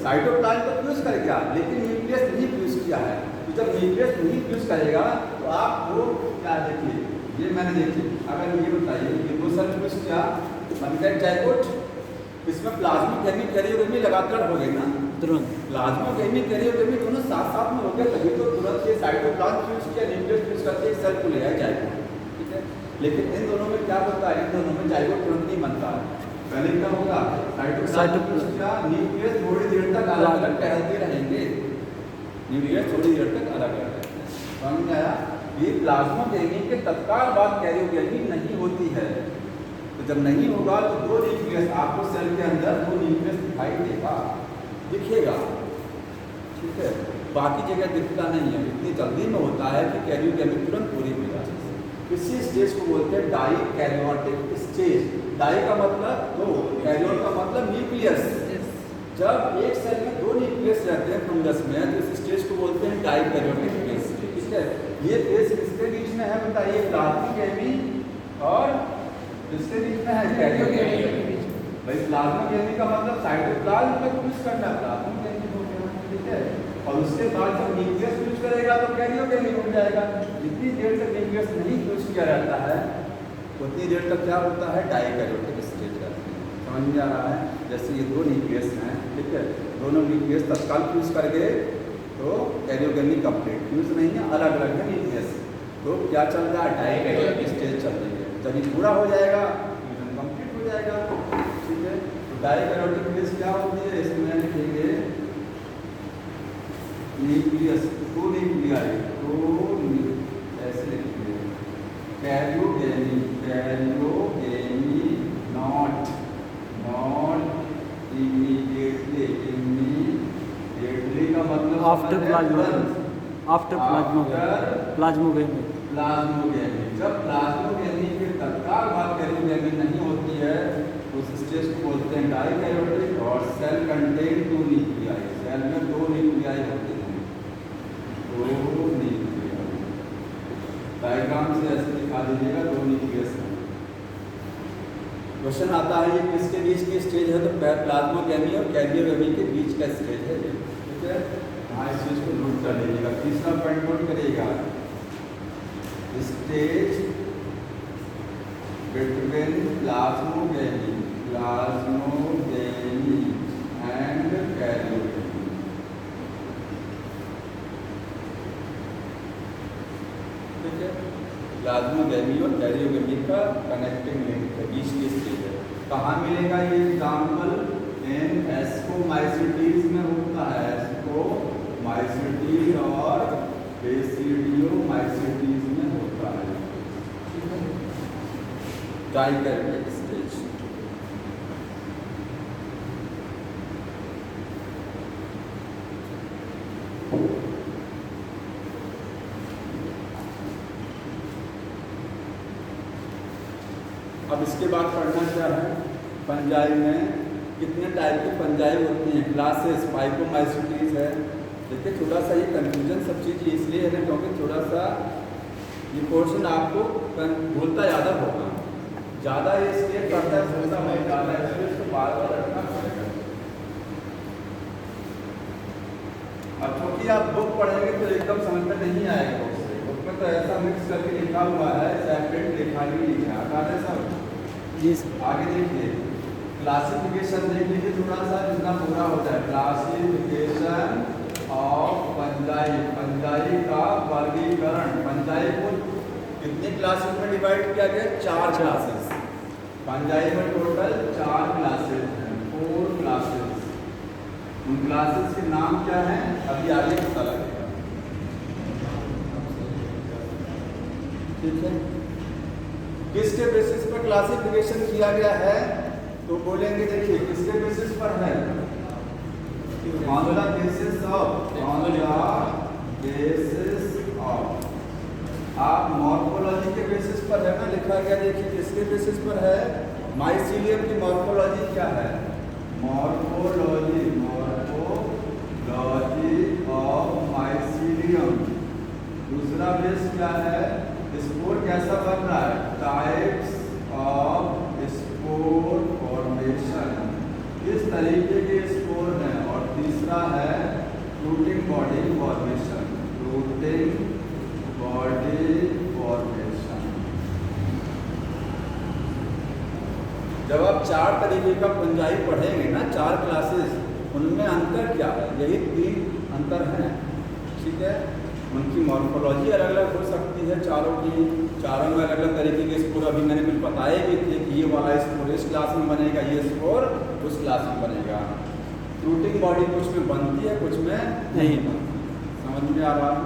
[SPEAKER 1] साइटोप्लाज्म तो फ्यूज कर गया, लेकिन न्यूक्लियस नहीं फ्यूज किया है। तो जब न्यूक्लियस नहीं फ्यूज करेगा तो आपको क्या देखिए, ये मैंने देखिए, अगर ये बताइए, ये 2 सेल फ्यूज किया, बन गया जाइगोट। इसमें प्लाज्मोगेमी कैरियोगेमी लगातार हो गई ना, तुरंत प्लाज्मोगेमी कैरियोगेमी दोनों साथ साथ में हो गए, तभी तो तुरंत ये साइटोप्लाज्म फ्यूज किया, न्यूक्लियस फ्यूज करके एक सेल को ले आया जाइगोट, ठीक है। लेकिन इन दोनों में क्या होता है? इन दोनों में जाइगोट तुरंत नहीं बनता है। पहले क्या होगा? साइटोप्लाज्म का न्यूक्लियस थोड़ी देर तक अलग अलग टहलते रहेंगे, न्यूक्लियस थोड़ी देर तक अलग अलग रहते हैं, समझ आया? ये प्लाज्मोगेमी के तत्काल बाद कैरियोगेमी नहीं होती है। तो जब नहीं होगा तो 2 न्यूक्लियस आपको सेल के अंदर 2 न्यूक्लियस दिखाई देगा, दिखेगा, ठीक है, बाकी जगह दिखता नहीं है। इतनी जल्दी में होता है कि कैरियोगेमी तुरंत पूरी हो जाती है। इसी स्टेज को बोलते हैं डाइकैरियोटिक स्टेज। डाई का मतलब 2, कैरियोट का मतलब न्यूक्लियस। जब एक सेल में 2 न्यूक्लियस रहते हैं फंगस में, तो इस स्टेज को बोलते हैं डाइकैरियोटिक फेज, ठीक है। ये फेज किसके बीच में है बताइए? प्लाज्मोगेमी और इसके बीच में है कैरियोगेमी। भाई प्लाज्मा गैमी का मतलब साइटोप्लाज्म में यूज करना है, प्लाज्मा गैमी हो गया, ठीक है। और उसके बाद जब न्यूक्लियस यूज करेगा तो कैरियोगैमी हो जाएगा। जितनी देर तक न्यूक्लियस नहीं यूज किया जाता है उतनी देर तक क्या होता है, डाइकैरियोटिक स्टेज रहती है। समझ में आ रहा है? जैसे ये दो न्यूक्लियस हैं, ठीक है, दोनों न्यूक्लियस तत्काल फ्यूज कर गए तो कैरियोगैमी कंप्लीट, फ्यूज नहीं है, अलग अलग है न्यूक्लियस, तो क्या चल रहा है, डाइकैरियोटिक स्टेज चल रही है। जब ये पूरा हो जाएगा फ्यूजन कंप्लीट हो जाएगा, ठीक है। तो डाइकैरियोटिक फेज क्या होती है, इसमें लिखेंगे न्यूक्लियस, दो न्यूक्लियाई, ऐसे लिखेंगे karyogamy, karyogamy not immediately, immediately का मतलब
[SPEAKER 2] after plasma, after plasmogamy,
[SPEAKER 1] plasmogamy. जब प्लाज्मोगैमी के तत्काल बाद कैरियोगैमी नहीं होती है उस स्टेज को बोलते हैं डाइकैरियोटिक। और cell contain two nuclei, cell में दो न्यूक्लियाई होते हैं, दो न्यूक्लियाई। डायग्राम से ऐसे दिखा दीजिएगा, दो न्यूक्लियस है। क्वेश्चन आता है ये किसके बीच की स्टेज है, तो प्लाज्मोगैमी और कैरियोगैमी के बीच का स्टेज है ये, ठीक है। हाँ, इस चीज को नोट कर लीजिएगा। तीसरा पॉइंट नोट करिएगा, stage between plasmogamy and karyogamy. ठीक है, प्लाज्मोगैमी और कैरियोगैमी का कनेक्टिंग लिंक है, बीच की स्टेज है। कहाँ मिलेगा ये एग्जाम्पल, इन एस्कोमाइसिटीज में होता है, एस्कोमाइसिटीज और बेसिडियोमाइसिटीज में होता है, डाइकैरियोटिक स्टेज। अब इसके बाद पढ़ना क्या है, फंजाई में कितने टाइप की फंजाई होती हैं, क्लासेस, फाइकोमाइसिटीज है। देखिए थोड़ा सा ये कंफ्यूजन सब चीज़ इसलिए है ना क्योंकि थोड़ा सा ये पोर्शन आपको भूलता ज़्यादा होगा, ज़्यादा ये इसलिए करता है, भूलता मैं ज़्यादा है, इसलिए इसको बार बार रखना पड़ेगा। अब क्योंकि आप बुक पढ़ेंगे तो एकदम समझ में नहीं आएगा, बुक से, बुक में तो ऐसा मिक्स करके लिखा हुआ है, सेपरेट लिखा ही नहीं है, आता है सब
[SPEAKER 2] जी सर।
[SPEAKER 1] आगे देखिए क्लासिफिकेशन देख लीजिए थोड़ा सा, जितना पूरा हो जाए। क्लासिफिकेशन ऑफ फंजाई, फंजाई का वर्गीकरण। फंजाई को कितने क्लासेस में डिवाइड किया गया, 4 क्लासेस। फंजाई में टोटल 4 क्लासेस हैं, 4 क्लासेस। उन क्लासेस के नाम क्या हैं अभी आगे पता लगेगा, ठीक है। किसके बेसिस पर क्लासिफिकेशन किया गया है, तो बोलेंगे देखिए किसके बेसिस पर है, on the basis of, on the basis of. आप मॉर्फोलॉजी के बेसिस पर है ना लिखा गया, देखिए किसके बेसिस पर है, माइसीलियम की मॉर्फोलॉजी क्या है, मॉर्फोलॉजी, मॉर्फोलॉजी ऑफ माइसीलियम। दूसरा बेस क्या है, स्पोर कैसा बन रहा है, टाइप्स ऑफ स्पोर फॉर्मेशन, किस तरीके के स्पोर हैं। और तीसरा है fruiting body formation, fruiting body formation. जब आप 4 तरीके का फंजाई पढ़ेंगे ना, 4 क्लासेस, उनमें अंतर क्या है, यही 3 अंतर हैं, ठीक है। उनकी मॉर्फोलॉजी अलग अलग हो सकती है चारों की, चारों में अलग अलग तरीके के स्पोर अभी मैंने कुछ बताए भी थे कि ये वाला स्पोर इस क्लास में बनेगा, ये स्पोर उस क्लास में बनेगा। फ्रूटिंग बॉडी कुछ में बनती है कुछ में नहीं बनती, समझ में आ रहा है।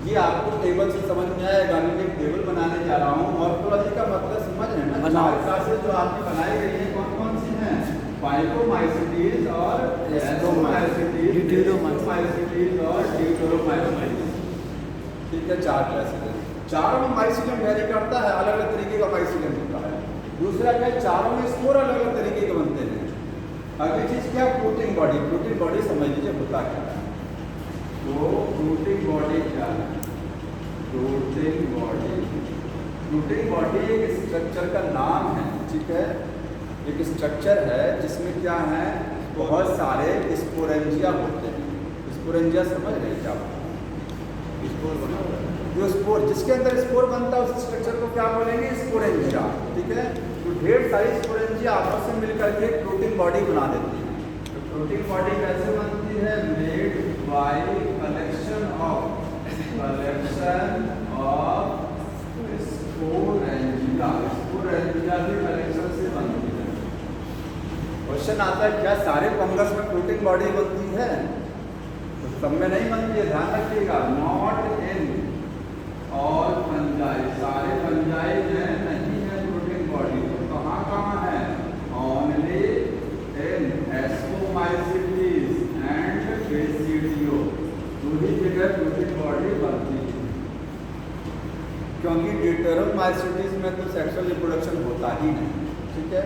[SPEAKER 1] ये आपको टेबल से समझ में आएगा, मैं एक टेबल बनाने जा रहा हूँ। मॉर्फोलॉजी का मतलब समझ रहे हैं ना, 4 क्लासेस जो आपकी बनाई गई है कौन कौन सी हैं, फाइकोमाइसिटीज और एस्कोमाइसिटीज, ड्यूटेरोमाइसिटीज और ड्यूटेरोमाइसिटीज, ठीक है। 4 क्लासेस हैं, चारों में माइसीलियम वेरी करता है, अलग अलग तरीके का माइसीलियम होता है। दूसरा क्या, चारों में स्पोर अलग अलग तरीके के बनते हैं। अगली चीज क्या, फ्रूटिंग बॉडी। फ्रूटिंग बॉडी समझ लीजिए होता क्या है, तो फ्रूटिंग बॉडी क्या है, फ्रूटिंग बॉडी एक स्ट्रक्चर का नाम है, ठीक है। एक स्ट्रक्चर है जिसमें क्या है, बहुत सारे स्पोरेंजिया होते हैं। स्पोरेंजिया समझ रहे हैं क्या? स्पोर बना हुआ है, जो स्पोर जिसके अंदर स्पोर बनता है उस स्ट्रक्चर को क्या बोलेंगे? स्पोरेंजिया। ठीक है, तो ढेर सारी स्पोरेंजिया आपस में मिलकर के प्रोटीन बॉडी बना देती है। तो प्रोटीन बॉडी कैसे बनती है? Made by collection of sporangia. Sporangia की कलेक्शन से बनती है। क्वेश्चन आता है क्या सारे फंगस में प्रोटीन बॉडी बनती है? तो सब में नहीं बनती है, ध्यान रखिएगा। नॉट इन ऑल फंजाई, सारे फंजाई में नहीं है प्रोटीन बॉडी। तो कहाँ कहाँ है? Only in ascomycetes and basidio, दूसरी जगह प्रोटीन बॉडी बनती है। क्योंकि ड्यूटेरोमाइसिटीज में तो सेक्सुअल रिप्रोडक्शन होता ही नहीं। ठीक है,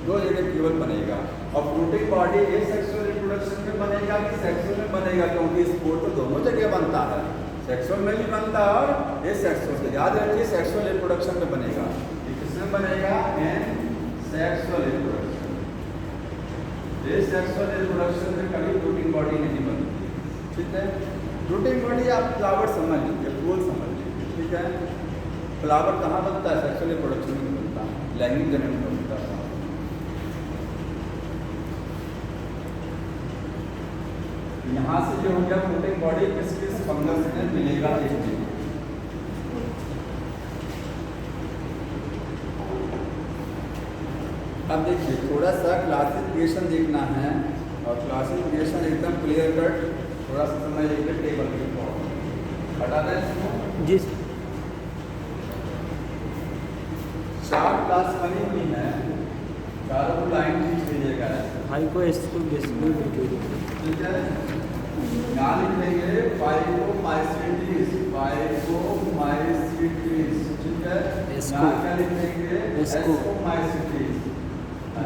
[SPEAKER 1] दो जगह केवल बनेगा। और प्रोटीन बॉडी ये सेक्सुअल रिप्रोडक्शन में बनेगा कि सेक्सुअल में बनेगा? क्योंकि स्पोर तो दोनों जगह बनता है, सेक्सुअल में भी बनता है और ये सेक्सुअल से। याद रखिए सेक्सुअल रिप्रोडक्शन में बनेगा। ये किसमें बनेगा? In sexual reproduction. ये सेक्सुअल रिप्रोडक्शन में कभी प्रोटीन बॉडी नहीं बनती। ठीक है, प्रोटीन बॉडी आप फ्लावर समझ लीजिए, फूल समझ लीजिए। ठीक है, फ्लावर कहाँ बनता है? सेक्सुअल रिप्रोडक्शन में बनता है, लैंगिक जनन में बनता है। यहाँ से जो हो गया प्रोटीन बॉडी किस किस फंगस में मिलेगा देखिए। अब देखिए थोड़ा सा क्लासिफिकेशन देखना है, और क्लासिफिकेशन एकदम क्लियर कट। थोड़ा सा समय लेकर टेबल के ऊपर हटा दें इसको।
[SPEAKER 2] जी।
[SPEAKER 1] 4 क्लास बनी हुई है, चारों को लाइन खींच लीजिएगा।
[SPEAKER 2] Phyco asco basidio deutero.
[SPEAKER 1] ठीक है, यहाँ लिखेंगे फाइकोमाइसिटीज, फाइकोमाइसिटीज। ठीक है, यहाँ क्या लिखेंगे? Ascomycetes,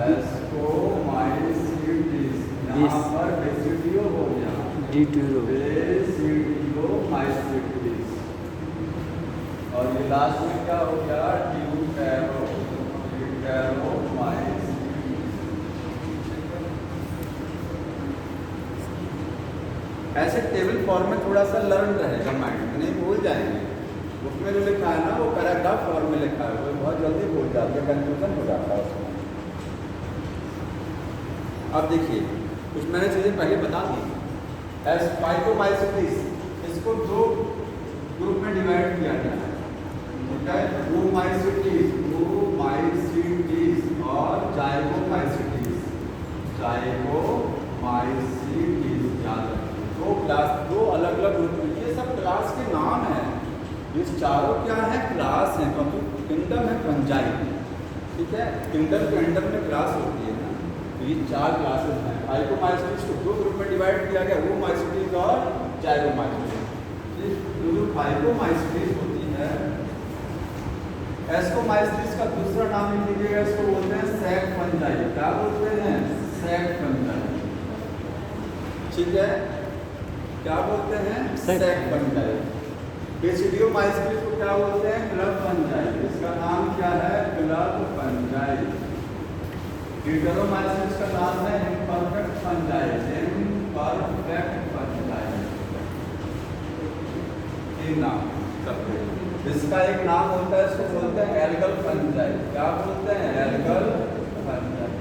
[SPEAKER 1] ascomycetes. यहाँ पर बेसिडियो हो गया,
[SPEAKER 2] ड्यूटेरियो,
[SPEAKER 1] बेसिडियोमाइसिटीज। और ये लास्ट में क्या हो गया? ड्यूटेरोमाइसिटीज। ऐसे टेबल फॉर्म में थोड़ा सा लर्न रहेगा माइंड में, नहीं भूल जाएंगे। उसमें जो लिखा है ना वो पैराग्राफ फॉर्म में लिखा है, वो बहुत जल्दी भूल जाते हैं, कंफ्यूजन हो जाता है उसमें। अब देखिए कुछ मैंने चीज़ें पहले बता दी। एस फाइकोमाइसिटीज, इसको 2 ग्रुप में डिवाइड किया गया है। ठीक है, ओमाइसिटीज, ओमाइसिटीज और जाइगोमाइसिटीज, जाइगोमाइसिटीज। याद रखिए दो अलग अलग ग्रुप। ये सब क्लास के नाम हैं, ये चारों क्या है? क्लास हैं, क्योंकि किंगडम है फंजाई। ठीक है, किंगडम के अंडर में क्लास होती है ना, तो ये 4 क्लासेस हैं। फाइकोमाइसिटीज को 2 ग्रुप में डिवाइड किया गया, ओमाइसिटीज और जाइगोमाइसिटीज। जो फाइकोमाइसिटीज होती है, एस्कोमाइसिटीज का दूसरा नाम लिख लीजिएगा, इसको बोलते हैं सैक फंजाई। क्या बोलते हैं? Sac fungi. ठीक है, क्या बोलते हैं? Sac fungi. बेसिडियोमाइसिटीज को क्या बोलते हैं? Club fungi. इसका नाम क्या है? Club fungi. ड्यूटेरोमाइसिटीज का नाम है इम्परफेक्ट फंजाई, इम्परफेक्ट फंजाई। तीन नाम सबके। इसका एक नाम होता है, इसको बोलते हैं एल्गल फंजाई। क्या बोलते हैं? Algal fungi.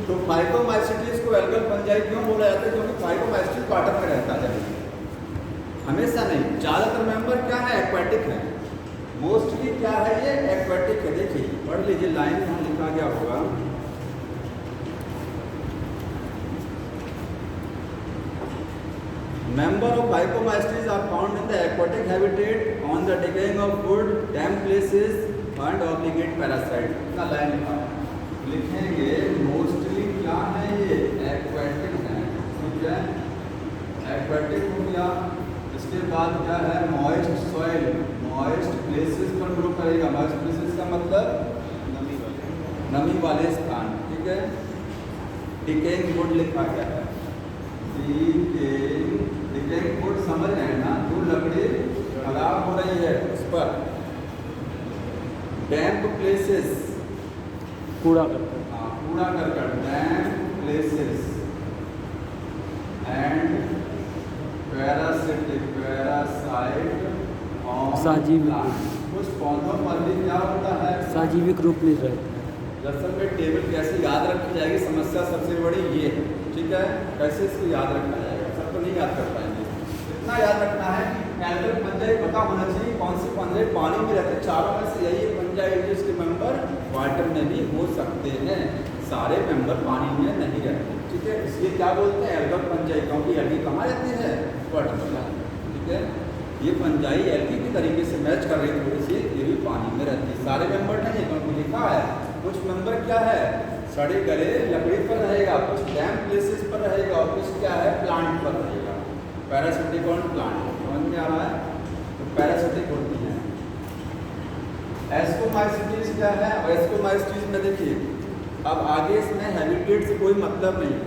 [SPEAKER 1] तो फाइकोमाइसिटीज को एल्गल फंजाई क्यों बोला जाता है? क्योंकि फाइकोमाइसिटीज वाटर में रहता है, हमेशा नहीं। ज़्यादातर मेंबर क्या है? एक्वाटिक है। मोस्टली क्या है? ये एक्वाटिक है। देखिए पढ़ लीजिए, लाइन यहाँ लिखा गया होगा। Member of Phycomycetes are found in the aquatic habitat on the decaying of food, damp places and obligate parasite। इतना लाइन लिखा है, लिखेंगे मोस्टली क्या है? ये एक्वाटिक है। ठीक है, एक्वाटिक हो गया। इसके बाद क्या है? मॉइस्ट सॉइल, मॉइस्ट प्लेसेस पर ग्रो करेगा। मॉइस्ट प्लेसेस का मतलब नमी वाले स्थान। ठीक है, डिकेइंग वुड लिखा गया है। डिकेइंग वुड समझ रहे हैं ना? जो लकड़ी खराब हो रही है उस पर डैम्प प्लेसेस,
[SPEAKER 2] कूड़ा करकट,
[SPEAKER 1] कूड़ा करकट, डैम्प प्लेसेस एंड पैरासाइट
[SPEAKER 2] सजीविक,
[SPEAKER 1] कुछ पौधों पर भी क्या होता है,
[SPEAKER 2] सजीविक रूप में रहते हैं।
[SPEAKER 1] दरअसल में टेबल कैसे याद रखी जाएगी, समस्या सबसे बड़ी ये है, ठीक है। कैसे इसको याद रखा जाएगा, सब तो नहीं याद कर पाएंगे। इतना याद रखना है कि एल्गल फंजाई पता होना चाहिए कौन सी फंजाई पानी में रहते हैं। चारों में से यही फंजाई जिसके मेंबर वाटर में भी हो सकते हैं, सारे मेंबर पानी में नहीं रहते, ठीक है। इसलिए क्या बोलते हैं एल्गल फंजाई, क्योंकि एल्गी कहाँ रहती है, वाटर में, ठीक है। ये फंजाई एल्गी के तरीके से मैच कर रही थोड़ी सी, ये भी पानी में रहती है, सारे मेंबर नहीं, क्योंकि लिखा है कुछ मेंबर क्या है, सड़े गले लकड़ी पर रहेगा, कुछ डैम्प प्लेसेस पर रहेगा, और कुछ क्या है, प्लांट पर रहेगा। पैरासिटिक और प्लांट समझ में आ रहा है, तो पैरासिटिक होती है। एस्कोमाइसिटीज क्या है, और एस्कोमाइसिटीज में देखिए अब आगे इसमें हैबिटेट से कोई मतलब नहीं,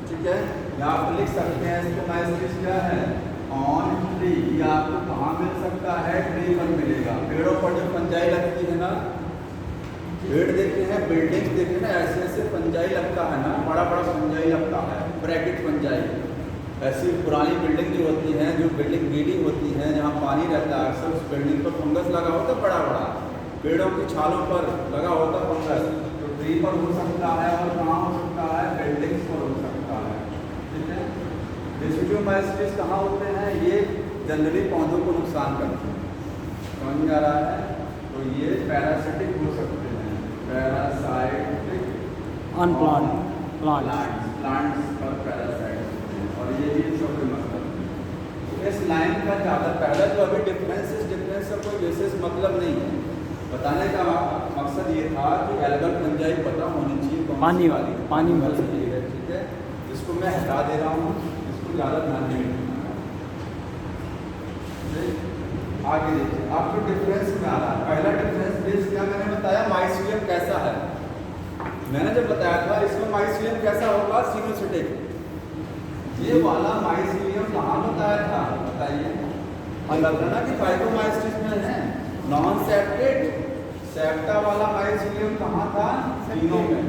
[SPEAKER 1] ठीक है। यहाँ पर लिख सकते हैं एस्कोमाइसिटीज क्या है, ऑन ट्री, ये आपको कहाँ मिल सकता है, ट्री पर मिलेगा। पेड़ों पर जो फंजाई लगती है ना, पेड़ देखे हैं, बिल्डिंग देखे ना, ऐसे ऐसे फंजाई लगता है ना, बड़ा बड़ा फंजाई लगता है, ब्रैकेट फंजाई। ऐसी पुरानी बिल्डिंग जो होती हैं, जो बिल्डिंग गीली होती हैं, जहाँ पानी रहता है, अक्सर उस बिल्डिंग पर फंगस लगा होता है, बड़ा बड़ा पेड़ों की छालों पर लगा होता है फंगस, तो ट्री पर हो सकता है, और कहाँ हो सकता है, बिल्डिंग्स पर हो सकता है, ठीक है। डिस्ट्रोमाइसिटीज कहाँ होते हैं, ये जनरली पौधों को नुकसान करते हैं, समझ में आ रहा है। तो ये पैरासिटिक हो सकते हैं, पैरासाइटिक
[SPEAKER 2] ऑन प्लांट,
[SPEAKER 1] प्लांट्स पर पैरासाइट, और ये भी इसका कोई मतलब नहीं। तो इस लाइन का ज़्यादा पहला जो अभी डिफरेंस का कोई विशेष मतलब नहीं है, बताने का मकसद ये था कि एल्गल फंजाई पता होनी चाहिए
[SPEAKER 2] पानी वाली
[SPEAKER 1] है, ठीक है। इसको मैं हटा दे रहा हूँ, इसको ज़्यादा ध्यान नहीं रखना। आगे देखिए आपको डिफरेंस में आ रहा है, पहला डिफरेंस बेस क्या मैंने बताया, माइसीलियम कैसा है, मैंने जब बताया था इसमें माइसीलियम कैसा होगा, सिनोसिटिक। ये वाला माइसीलियम कहाँ बताया था, बताइए, अलग है ना कि फाइब्रोमाइसिस में है, नॉन सेप्टेट, सेप्टा वाला माइसीलियम कहाँ था, तीनों में,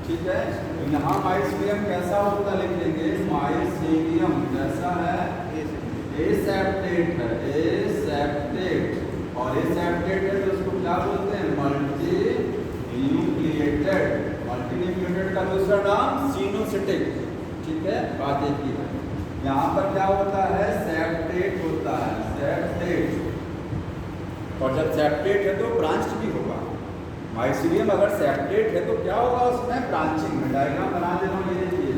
[SPEAKER 1] ठीक है। यहाँ माइसीलियम कैसा होता लिख देंगे, माइसीलियम कैसा है, एसेप्टेट है, एसेप्टेट, और एसेप्टेट है तो उसको क्या बोलते हैं, मल्टी न्यूक्लिएटेड, मल्टी न्यूक्लिएटेड का दूसरा नाम सिनोसिटिक, ठीक है। बात एक ही है, यहाँ पर क्या होता है, सेप्टेट होता है, सेप्टेट, और जब सेप्टेट है तो ब्रांच भी होगा। माइसीलियम अगर सेप्टेट है तो क्या होगा, उसमें ब्रांचिंग में, डायग्राम बना दे रहा हूँ, ये देखिए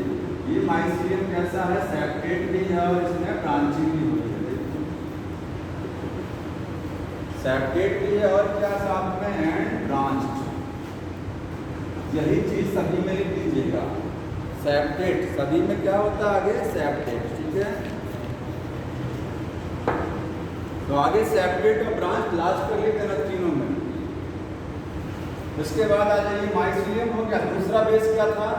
[SPEAKER 1] ये माइसीलियम कैसा है, सेप्टेट भी है और इसमें ब्रांचिंग भी होती है, सेप्टेट भी है और क्या साथ में है, ब्रांच। यही चीज सभी में लिख दीजिएगा, सेप्टेट सभी में क्या होता है, आगे सेप्टेट, ठीक है। तो आगे सेप्टेट और ब्रांच लास्ट पर लिख देना तीनों में। उसके बाद आ जाइए, माइसीलियम हो गया, दूसरा बेस क्या था,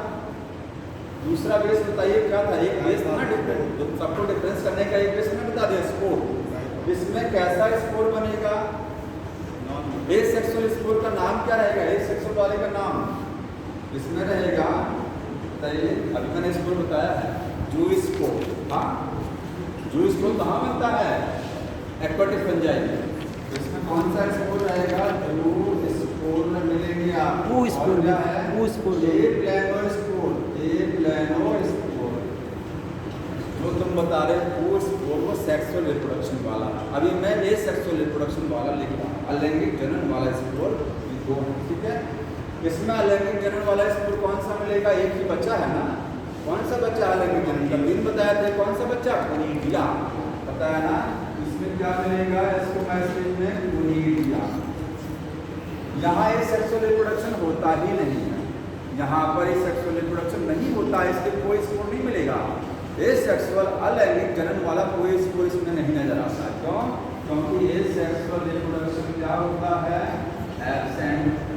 [SPEAKER 1] दूसरा बेस बताइए क्या था, एक बेस था ना डिफरेंस, तो सबको डिफरेंस करने का एक बेस में बता दिया, स्पोर। इसमें कैसा स्पोर बनेगा, एसेक्सुअल स्पोर का नाम क्या रहेगा, एसेक्सुअल वाले का नाम इसमें रहेगा, बताइए, अभी मैंने स्पोर बताया है, जू स्पोर। हाँ, जू स्पोर कहाँ बनता है, एक्वाटिक फंजाई, इसमें कौन सा स्पोर रहेगा, जू स्पोर मिलेंगे आपको, क्या है, प्लेनोस्पोर, जो तुम बता रहे हो वो सेक्सुअल रिप्रोडक्शन वाला। अभी मैं ये सेक्सुअल रिप्रोडक्शन वाला लिख रहा हूँ, अलैंगिक जनन वाला स्पोर, ठीक है। इसमें अलैंगिक जनन वाला स्पोर कौन सा मिलेगा, एक ही बच्चा है ना, कौन सा बच्चा अलैंगिक जनन का, दिन बताया था, कौन सा बच्चा, कोनिडिया, बताया ना। इसमें क्या मिलेगा, एस्कोमाइसिस में कोनिडिया। यहाँ एक सेक्सुअल रिप्रोडक्शन होता ही नहीं है, यहाँ पर एक सेक्सुअल रिप्रोडक्शन नहीं होता है, इसके कोई स्पोर नहीं मिलेगा। ये सेक्सुअल अलैंगिक जनन वाला कोई स्पोर इसमें नहीं नजर आता है, क्यों, क्योंकि ये सेक्सुअल रिप्रोडक्शन क्या होता है, absent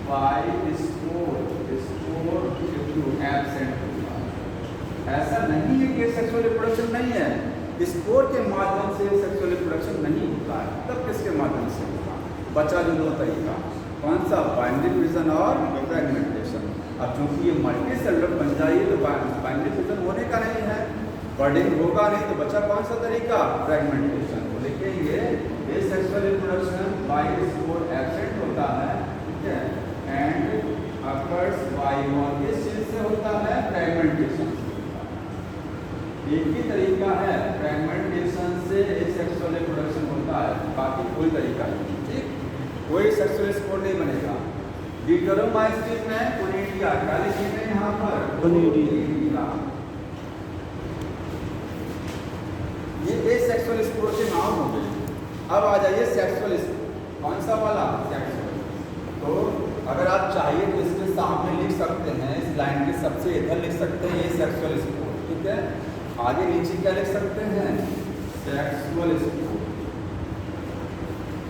[SPEAKER 1] by spore, spore absent होता है। ऐसा नहीं है कि सेक्सुअल रिप्रोडक्शन नहीं है, स्पोर के माध्यम से सेक्सुअल रिप्रोडक्शन नहीं होता है, तब किसके माध्यम से होगा, बच्चा जो दो तरीका, कौन सा बाइनरी डिवीजन और फ्रेगमेंटेशन। अब चूंकि ये मल्टी सेलुलर फंजाई तो बाइनरी डिवीजन होने का नहीं है, बर्डिंग होगा नहीं, तो बचा कौन सा तरीका, फ्रेगमेंटेशन। तो लिखेंगे asexual reproduction by spore absent होता है, ठीक है, एंड अकर्स बाय वन, किस चीज से होता है, फ्रेगमेंटेशन। एक ही तरीका है, फ्रेगमेंटेशन से एसेक्सुअल रिप्रोडक्शन होता है, बाकी कोई तरीका नहीं, ठीक, कोई सेक्सुअल स्पोर नहीं बनेगा। डिक्टोरोमाइसिस में कोनिडिया, क्या लिखेंगे यहाँ पर, कोनिडिया। ये एसेक्सुअल स्पोर के नाम हो गए। अब आ जाइए सेक्सुअल स्पोर, कौन सा वाला, सेक्सुअल। तो अगर आप चाहिए तो इसके सामने लिख सकते हैं, इस लाइन के सबसे इधर लिख सकते हैं ये सेक्सुअल स्पोर, ठीक है। आगे नीचे क्या लिख सकते हैं, सेक्सुअल स्पोर।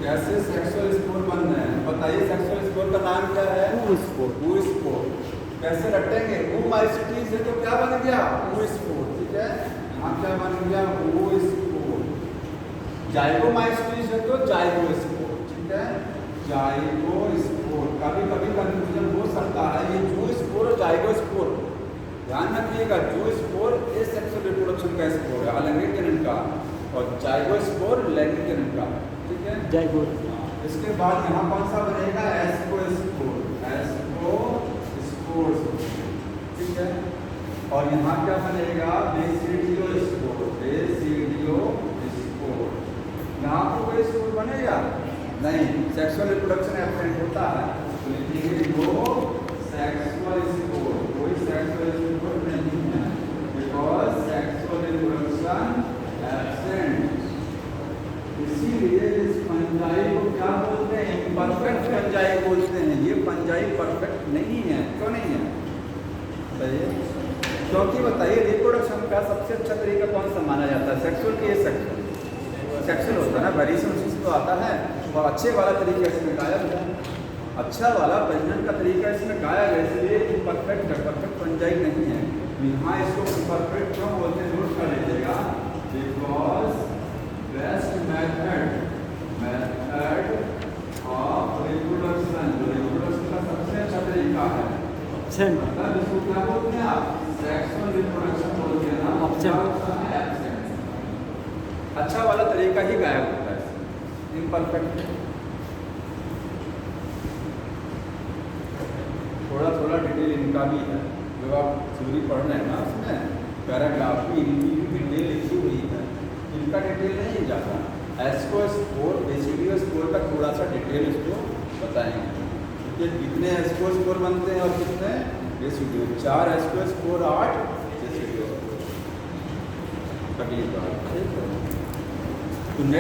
[SPEAKER 1] कैसे सेक्सुअल स्पोर बन रहे हैं बताइए, सेक्सुअल स्पोर का नाम क्या है, ऊ स्पोर। कैसे रटेंगे, ऊ माइसिटीज है तो क्या बन गया, ऊ स्पोर, ठीक है। यहाँ क्या बन गया, ऊ स्पोर। जाइगोमाइसिटीज है तो जाइगो स्पोर, ठीक है, जाइगो स्पोर। कभी कभी कंफ्यूजन हो सकता है, ये जू स्पोर और जाइगो स्पोर, ध्यान रखिएगा। जू स्पोर एसेक्सुअल रिप्रोडक्शन का स्पोर है, अलैंगिक का, और जाइगो स्पोर लैंगिक का, ठीक है, जाइगो। इसके बाद यहाँ कौन सा बनेगा, एस्को स्पोर, एस्को स्पोर, ठीक है। और यहाँ क्या बनेगा, बेसिडियो स्पोर, बेसिडियो स्पोर। यहाँ पर कोई स्पोर बनेगा नहीं, सेक्सुअल रिप्रोडक्शन एब्सेंट होता है, तो लिखेंगे वो सेक्सुअल स्पोर, कोई सेक्सुअल स्पोर नहीं है, बिकॉज सेक्सुअल रिप्रोडक्शन एब्सेंट। इसीलिए इस फंजाई को क्या बोलते हैं, इम्परफेक्ट फंजाई बोलते हैं। ये फंजाई परफेक्ट नहीं है, क्यों नहीं है बताइए, क्योंकि बताइए रिप्रोडक्शन का सबसे अच्छा तरीका कौन सा माना जाता है, सेक्सुअल के सेक्सुअल, सेक्सुअल होता है ना, वेरिएशन उसी से तो आता है। और अच्छे वाला तरीका इसमें गायब है, अच्छा वाला प्रजनन का तरीका इसमें गायब है, इसलिए इम्परफेक्ट है, परफेक्ट फंजाई नहीं है। यहाँ इसको इम्परफेक्ट क्यों बोलते हैं, नोट कर लीजिएगा, because best method of reproduction, जो रिप्रोडक्शन का सबसे अच्छा तरीका है, मतलब इसको क्या बोलते हैं आप, सेक्सुअल रिप्रोडक्शन बोलते हैं ना, अच्छा वाला तरीका ही गायब होता है, इम्परफेक्ट। थोड़ा थोड़ा डिटेल इनका भी है, जब आप थ्योरी पढ़ रहे हैं ना, उसमें पैराग्राफ में इनकी भी डिटेल लिखी हुई है, इनका डिटेल नहीं जाता। एस्को स्पोर, बेसिडियो स्पोर का थोड़ा सा डिटेल इसको बताएंगे, कि कितने एस्को स्पोर बनते हैं और कितने बेसिडियो, 4 एस्को स्पोर 8 बेसिडियो स्पोर, ठीक है।